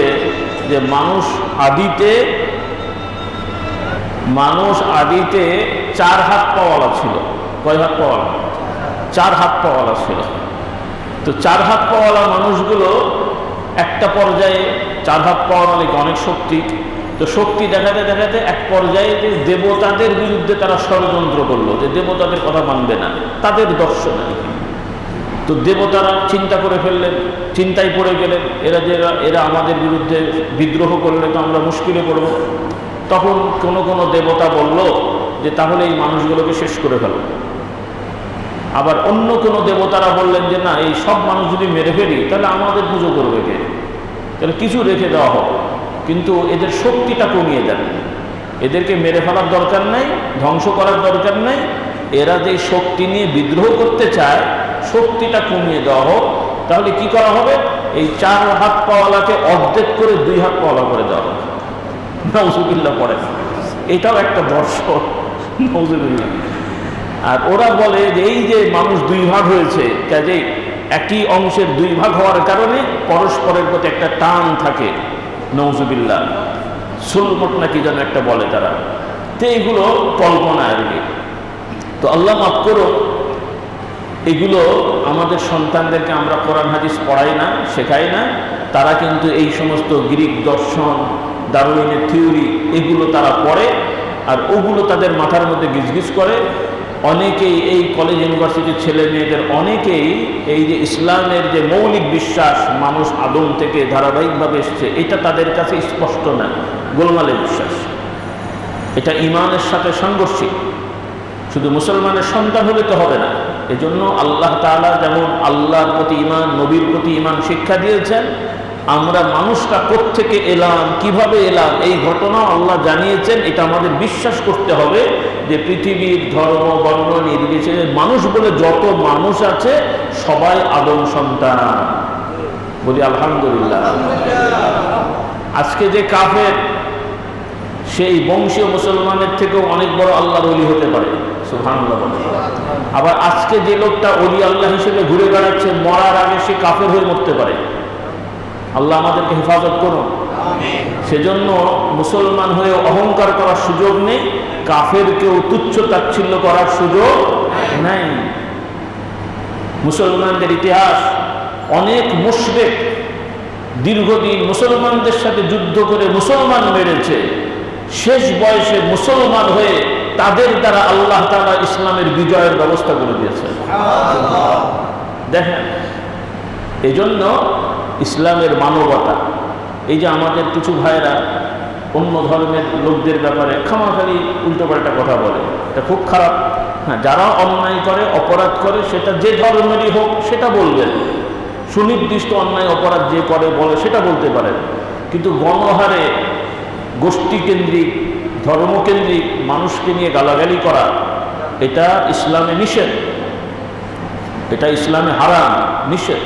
যে মানুষ আদিতে 4 হাত পাওয়ালা ছিল। কয় হাত পাওয়ালা? 4 হাত পাওয়ালা ছিল। তো 4 হাত পাওয়ালা মানুষগুলো একটা পর্যায়ে, 4 হাত পাওয়ালা লিখে অনেক শক্তি, তো শক্তি দেখাতে দেখাতে এক পর্যায়ে যে দেবতাদের বিরুদ্ধে তারা ষড়যন্ত্র করলো, যে দেবতাদের কথা মানবে না, তাদের দর্শন আর কি। তো দেবতারা চিন্তা করে ফেললেন, চিন্তায় পড়ে গেলেন, এরা আমাদের বিরুদ্ধে বিদ্রোহ করলে তো আমরা মুশকিলে পড়ব। তখন কোনো দেবতা বলল যে তাহলে এই মানুষগুলোকে শেষ করে ফেলো। আবার অন্য কোনো দেবতারা বললেন যে না, এই সব মানুষ যদি মেরে ফেলি তাহলে আমাদের পুজো করবে কে, তাহলে কিছু রেখে দেওয়া হোক, কিন্তু এদের শক্তিটা কমিয়ে দেন। এদেরকে মেরে ফেলার দরকার নাই, ধ্বংস করার দরকার নাই, এরা যে শক্তি নিয়ে বিদ্রোহ করতে চায় শক্তিটা কমিয়ে দেওয়া হোক। তাহলে কি করা হবে, এই 4 হাত পাওয়ালাকে অর্ধেক করে 2 হাত পাওয়ালা করে দেওয়া হবে। নাউজুবিল্লাহ পড়ে, এটাও একটা দর্শন। নাউজুবিল্লাহ। আর ওরা বলে যে এই যে মানুষ 2 ভাগ হয়েছে, কাজেই একই অংশের 2 ভাগ হওয়ার কারণে পরস্পরের প্রতি একটা টান থাকে। নাউজুবিল্লাহ, সুলমত নাকি যেন একটা বলে তারা। তো এইগুলো কল্পনা আর কি। তো আল্লাহ মাফ করো, এগুলো আমাদের সন্তানদেরকে আমরা কোরআন হাদিস পড়াই না, শেখাই না। তারা কিন্তু এই সমস্ত গ্রিক দর্শন, ডারউইনের থিওরি এগুলো তারা পড়ে, আর ওগুলো তাদের মাথার মধ্যে গিজগিজ করে। অনেকেই এই কলেজ ইউনিভার্সিটির ছেলে মেয়েদের অনেকেই এই যে ইসলামের যে মৌলিক বিশ্বাস মানুষ আদম থেকে ধারাবাহিকভাবে এসছে, এটা তাদের কাছে স্পষ্ট না, গোলমালের বিশ্বাস। এটা ইমানের সাথে সাংঘর্ষিক। শুধু মুসলমানের সন্তান হলে তো হবে না। এজন্য আল্লাহ তাআলা যেমন আল্লাহর প্রতি ঈমান, নবীর প্রতি ঈমান শিক্ষা দিয়েছেন, আমরা মানুষটা কোত্থেকে এলাম, কিভাবে এলাম, এই ঘটনা আল্লাহ জানিয়েছেন। এটা আমাদের বিশ্বাস করতে হবে যে পৃথিবীর ধর্ম বর্ণ নির্বিশেষে মানুষ বলে যত মানুষ আছে সবাই আদম সন্তান। বলি আলহামদুলিল্লাহ। আজকে যে কাফের, সেই বংশীয় মুসলমানের থেকেও অনেক বড় আল্লাহর ওলি হতে পারে, সুবহানাল্লাহ। আবার আজকে যে লোকটা ওলি আল্লাহ হিসেবে ঘুরে বেড়াচ্ছে, মরার আগে সে কাফের হয়ে মরতে পারে। আল্লাহ আমাদেরকে হেফাজত করুন। সেজন্য মুসলমান হয়ে অহংকার করার সুযোগ নেই, কাফেরকেও তুচ্ছ তাচ্ছিল্য করার সুযোগ নাই। মুসলমানদের ইতিহাস, অনেক মুশরিক দীর্ঘদিন মুসলমানদের সাথে যুদ্ধ করে মুসলমান মেরেছে, শেষ বয়সে মুসলমান হয়ে তাদের দ্বারা আল্লাহ তাআলা ইসলামের বিজয়ের ব্যবস্থা করে দিয়েছেন। দেখেন, এজন্য ইসলামের মানবতা, এই যে আমাদের কিছু ভাইরা অন্য ধর্মের লোকদের ব্যাপারে খামাখালি উল্টোপাল্টা কথা বলে, এটা খুব খারাপ। হ্যাঁ, যারা অন্যায় করে, অপরাধ করে, সেটা যে ধর্মেরই হোক সেটা বলবেন। সুনির্দিষ্ট অন্যায় অপরাধ যে করে বলে সেটা বলতে পারেন, কিন্তু গণহারে গোষ্ঠীকেন্দ্রিক, ধর্মকেন্দ্রিক মানুষকে নিয়ে গালাগালি করা, এটা ইসলামে নিষেধ, এটা ইসলামে হারাম, নিষেধ।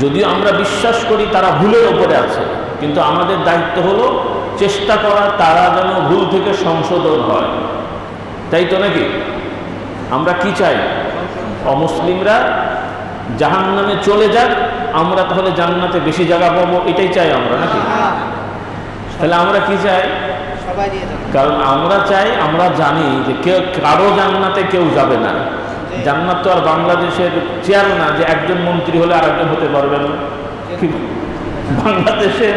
যদিও আমরা বিশ্বাস করি তারা ভুলের ওপরে আছে, কিন্তু আমাদের দায়িত্ব হলো চেষ্টা করা তারা যেন ভুল থেকে সংশোধন হয়। তাই তো নাকি? আমরা কি চাই? অমুসলিমরা জাহান্নামে চলে যাক, আমরা তাহলে জান্নাতে বেশি জায়গা পাবো, এটাই চাই আমরা, নাকি? তাহলে আমরা কি চাই? কারণ আমরা চাই, আমরা জানি যে কেউ কারো জান্নাতে কেউ যাবে না। জান্নাত তো আর বাংলাদেশের চেয়ার না যে একজন মন্ত্রী হলে আরেকজন হতে পারবে না। বাংলাদেশে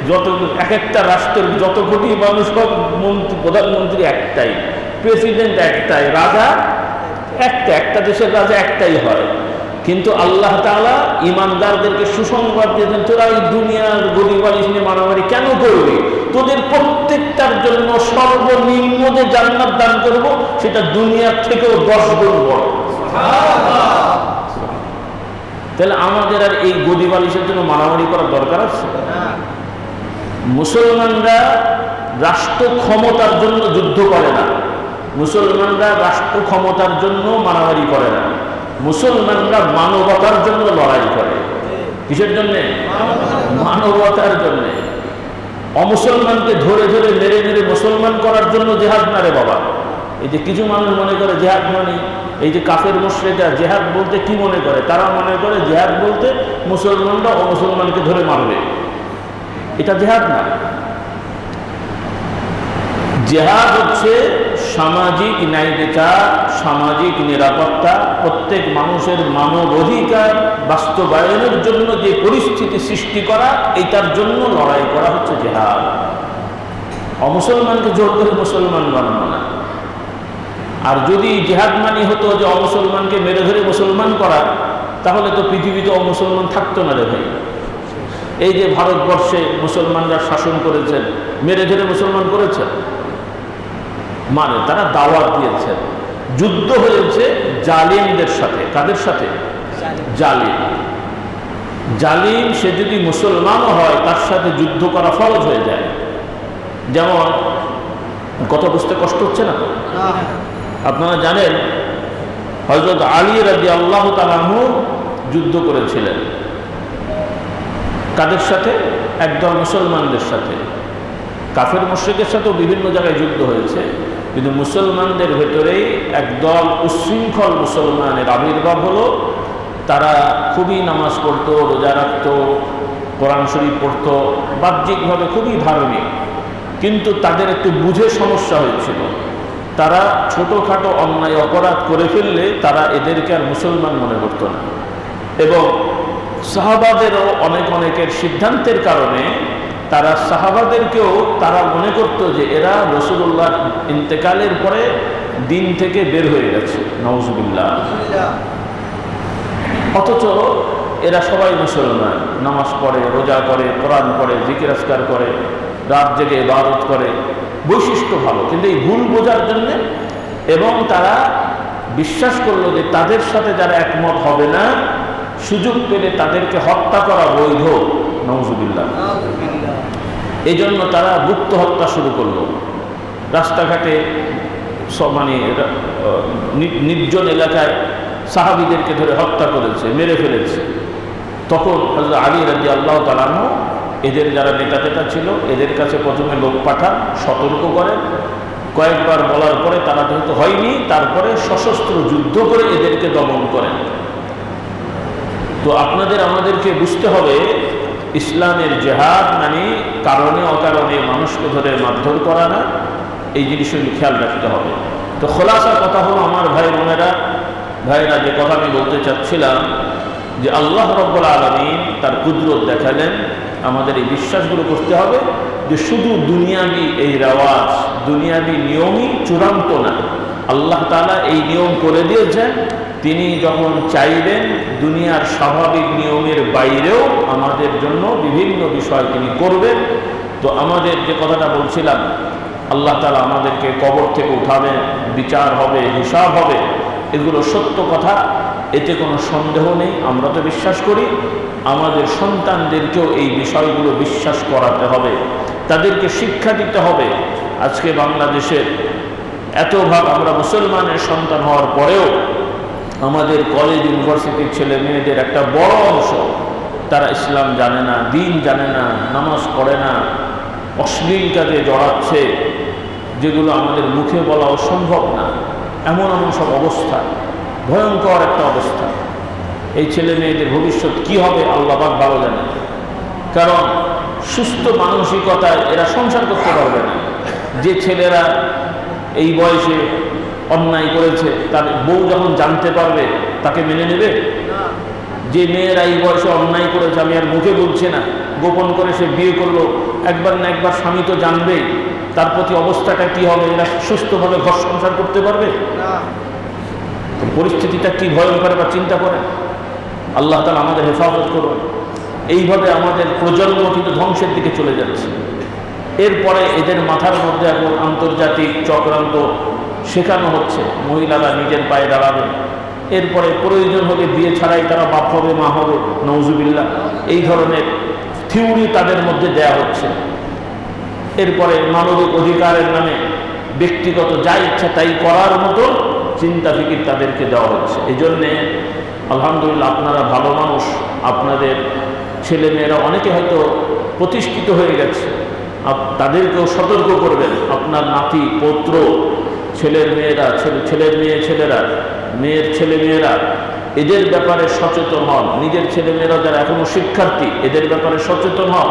যত এক একটা রাষ্ট্রের যত কোটি মানুষ হোক, প্রধানমন্ত্রী একটাই, প্রেসিডেন্ট একটাই, রাজা একটা দেশের রাজা একটাই হয়। কিন্তু আল্লাহ তাআলা ইমানদারদেরকে সুসংবাদ দিয়েছেন, তোরা এই দুনিয়ার গরিবালিশ নিয়ে মারামারি কেন করবি? তোদের প্রত্যেকটার জন্য সর্বনিম্ন যে জান্নাত দান করব, সেটা দুনিয়ার থেকেও 10 গুণ বড়। তাহলে আমাদের আর এই গদিবালিশের জন্য মারামারি করার দরকার আছে? মুসলমানরা রাষ্ট্র ক্ষমতার জন্য যুদ্ধ করে না, মুসলমানরা রাষ্ট্র ক্ষমতার জন্য মারামারি করে না, মুসলমানরা মানবতার জন্য লড়াই করে। কিসের জন্য? মানবতার জন্য। অমুসলমানকে ধরে ধরে মেরে মেরে মুসলমান করার জন্য জেহাদ না রে বাবা। এই যে কিছু মানুষ মনে করে জেহাদ মানে, এই যে কাফের মুশরিকরা জেহাদ বলতে কি মনে করে? তারা মনে করে জেহাদ বলতে মুসলমানরা অমুসলমানকে ধরে মারবে, এটা জেহাদ না। জেহাদ হচ্ছে সামাজিক ন্যায় বিচার, সামাজিক নিরাপত্তা, প্রত্যেক মানুষের মানব অধিকার বাস্তবায়নের জন্য যে পরিস্থিতি সৃষ্টি করা, এটার জন্য লড়াই করা হচ্ছে জেহাদ। অমুসলমানকে জোর করে মুসলমান বানানো না। আর যদি জেহাদ মানি হতো যে অমুসলমানকে মেরে ধরে মুসলমান করা, তাহলে তো পৃথিবীতে অমুসলমান থাকতো না রে ভাই। এই যে ভারতবর্ষে মুসলমানরা শাসন করেছেন, মেরে ধরে মুসলমান করেছেন, মানে তারা দাওয়াত দিয়েছেন। যুদ্ধ হয়েছে জালিমদের সাথে। কাদের সাথে? জালিম। জালিম সে যদি মুসলমানও হয় তার সাথে যুদ্ধ করা ফরজ হয়ে যায়। যেমন, কথা বুঝতে কষ্ট হচ্ছে না তো? আপনারা জানেন হযরত আলী রাদিয়াল্লাহু তাআলা আনহু যুদ্ধ করেছিলেন। কাদের সাথে? একদল মুসলমানদের সাথে। কাফের মুশরিকের সাথেও বিভিন্ন জায়গায় যুদ্ধ হয়েছে, কিন্তু মুসলমানদের ভেতরেই একদল উচ্ছৃঙ্খল মুসলমানের আবির্ভাব হলো। তারা খুবই নামাজ পড়তো, রোজা রাখতো, কোরআন শরীফ পড়তো, বাহ্যিকভাবে খুবই ধার্মিক, কিন্তু তাদের একটু বুঝে সমস্যা হয়েছিল। তারা ছোটোখাটো অন্যায় অপরাধ করে ফেললে তারা এদেরকে আর মুসলমান মনে করতো না, এবং সাহাবাদেরও অনেকের সিদ্ধান্তের কারণে তারা সাহাবাদেরকেও তারা মনে করতো যে এরা রাসূলুল্লাহর ইন্তেকালের পরে দিন থেকে বের হয়ে গেছে, নাউজুবিল্লাহ। অথচ এরা সবাই মুসলমান, নামাজ পড়ে, রোজা করে, কোরআন পড়ে, জিকির আজকার করে, রাত জেগে ইবাদত করে, বৈশিষ্ট্য ভালো। কিন্তু এই ভুল বোঝার জন্য এবং তারা বিশ্বাস করলো যে তাদের সাথে যারা একমত হবে না, সুযোগ পেলে তাদেরকে হত্যা করা বৈধ, নাউজুবিল্লাহ। এই জন্য তারা গুপ্ত হত্যা শুরু করলো। রাস্তাঘাটে মানে নির্জন এলাকায় সাহাবীদেরকে ধরে হত্যা করেছে, মেরে ফেলেছে। তখন হযরত আলী রাদিয়াল্লাহু তাআলা আনহু এদের যারা নেতা ছিল এদের কাছে প্রথমে লোক পাঠান, সতর্ক করেন। কয়েকবার বলার পরে তারা যেহেতু হয়নি, তারপরে সশস্ত্র যুদ্ধ করে এদেরকে দমন করেন। তো আপনাদের আমাদেরকে বুঝতে হবে, ইসলামের জিহাদ মানে কারণে অকারণে মানুষকে ধরে মারধর করা না, এই জিনিসগুলি খেয়াল রাখতে হবে। তো খোলাসা কথা হলো আমার ভাইরা যে কথা আমি বলতে চাচ্ছিলাম, যে আল্লাহ রাব্বুল আলামিন তার কুদরত দেখালেন। আমাদের এই বিশ্বাসগুলো করতে হবে যে শুধু দুনিয়াবি এই রেওয়াজ, দুনিয়াবি নিয়মই চূড়ান্ত না। আল্লাহ তাআলা এই নিয়ম করে দিয়েছেন, তিনি যখন চাইবেন দুনিয়ার স্বাভাবিক নিয়মের বাইরেও আমাদের জন্য বিভিন্ন বিষয় তিনি করবেন। তো আমাদের যে কথাটা বলছিলাম, আল্লাহ তাআলা আমাদেরকে কবর থেকে উঠাবেন, বিচার হবে, হিসাব হবে, এগুলো সত্য কথা, এতে কোনো সন্দেহ নেই। আমরা তো বিশ্বাস করি, আমাদের সন্তানদেরকেও এই বিষয়গুলো বিশ্বাস করাতে হবে, তাদেরকে শিক্ষা দিতে হবে। আজকে বাংলাদেশের এত ভাগ আমরা মুসলমানের সন্তান হওয়ার পরেও আমাদের কলেজ ইউনিভার্সিটির ছেলে মেয়েদের একটা বড় অংশ তারা ইসলাম জানে না, দিন জানে না, নামাজ পড়ে না, অশ্লীল কাজে জড়াচ্ছে, যেগুলো আমাদের মুখে বলা অসম্ভব না। এমন সব অবস্থা, ভয়ঙ্কর একটা অবস্থা। এই ছেলে মেয়েদের ভবিষ্যৎ কি হবে আল্লাহ পাক ভালো জানে। কারণ সুস্থ মানসিকতায় এরা সংসার করতে পারবে না। যে ছেলেরা এই বয়সে অন্যায় করেছে তার বউ যখন জানতে পারবে তাকে মেনে নেবে? যে মেয়েরা এই বয়সে অন্যায় করেছে, আমি আর মুখে বলছি না, গোপন করে সে বিয়ে করলো, একবার না একবার স্বামী তো জানবেই, তার প্রতি অবস্থাটা কি হবে? এরা সুস্থভাবে ঘর সংসার করতে পারবে? পরিস্থিতিটা কি ভয়ঙ্কর বা চিন্তা করে। আল্লাহ তাআলা আমাদের হেফাজত করুন। এইভাবে আমাদের প্রজন্ম কিন্তু ধ্বংসের দিকে চলে যাচ্ছে। এরপরে এদের মাথার মধ্যে এখন আন্তর্জাতিক চক্রান্ত শেখানো হচ্ছে, মহিলারা নিজের পায়ে দাঁড়াবে, এরপরে প্রয়োজন হলে বিয়ে ছাড়াই তারা বাপ হবে, মা হবে, নওজুবিল্লাহ, এই ধরনের থিওরি তাদের মধ্যে দেয়া হচ্ছে। এরপরে মানবিক অধিকারের নামে ব্যক্তিগত যা ইচ্ছা তাই করার মতো চিন্তা ফিকির তাদেরকে দেওয়া হচ্ছে। এই জন্যে আলহামদুলিল্লাহ আপনারা ভালো মানুষ, আপনাদের ছেলেমেয়েরা অনেকে হয়তো প্রতিষ্ঠিত হয়ে গেছে, তাদেরকেও সতর্ক করবেন। আপনার নাতি পৌত্র, ছেলের মেয়েরা, ছেলের ছেলেরা, মেয়ের ছেলে মেয়েরা, এদের ব্যাপারে সচেতন হন। নিজের ছেলে মেয়েরা যারা এখনো শিক্ষার্থী, এদের ব্যাপারে সচেতন হন,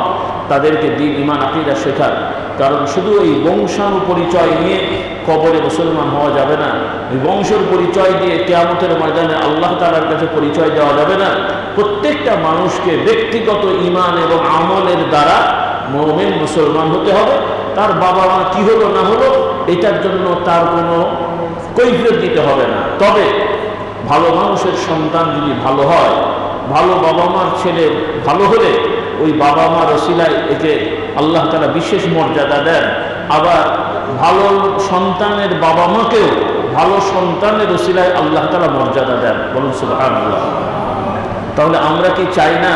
তাদেরকে দ্বীন ঈমান আকীদা শেখান। কারণ শুধু এই বংশানুপরিচয় নিয়ে কবরে মুসলমান হওয়া যাবে না। এই বংশের পরিচয় দিয়ে কিয়ামতের ময়দানে আল্লাহ তাআলার কাছে পরিচয় দেওয়া যাবে না। প্রত্যেকটা মানুষকে ব্যক্তিগত ঈমান এবং আমলের দ্বারা মুমিন মুসলমান হতে হবে। তার বাবা মা কি হলো না হলো এটার জন্য তার কোনো কৈফিয়ত দিতে হবে না। তবে ভালো মানুষের সন্তান যদি ভালো হয়, ভালো বাবা মার ছেলে ভালো হলে ওই বাবা মার ওসিলায় একে আল্লাহ তাআলা বিশেষ মর্যাদা দেন। আবার ভালো সন্তানের বাবা মাকেও ভালো সন্তানের ওসিলায় আল্লাহ তাআলা মর্যাদা দেন। বলুন সুবহানাল্লাহ। তাহলে আমরা কি চাই না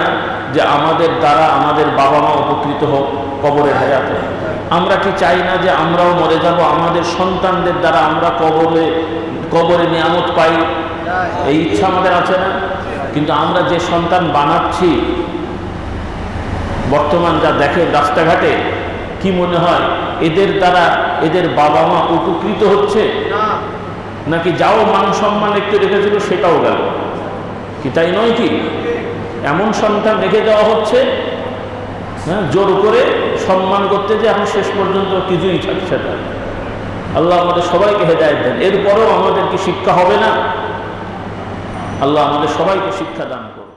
যে আমাদের দ্বারা আমাদের বাবা মা উপকৃত হোক কবরের হায়াতে? আমরা কি চাই না যে আমরাও মরে যাব, আমাদের সন্তানদের দ্বারা আমরা কবরে নিয়ামত পাই? এই ইচ্ছা আমাদের আছে না? কিন্তু আমরা যে সন্তান বানাচ্ছি, বর্তমান যা দেখেন রাস্তাঘাটে, কি মনে হয় এদের দ্বারা এদের বাবা মা উপকৃত হচ্ছে, নাকি যাও মান সম্মান একটু রেখেছিল সেটাও গেল? কি তাই নয়? কি এমন সন্তান রেখে দেওয়া হচ্ছে, হ্যাঁ, জোর করে সম্মান করতে, যে এখন শেষ পর্যন্ত কিছুই থাকছে না। আল্লাহ আমাদের সবাইকে হেদায়েত দেন। এরপরেও আমাদের কি শিক্ষা হবে না? আল্লাহ আমাদের সবাইকে শিক্ষা দান করুন।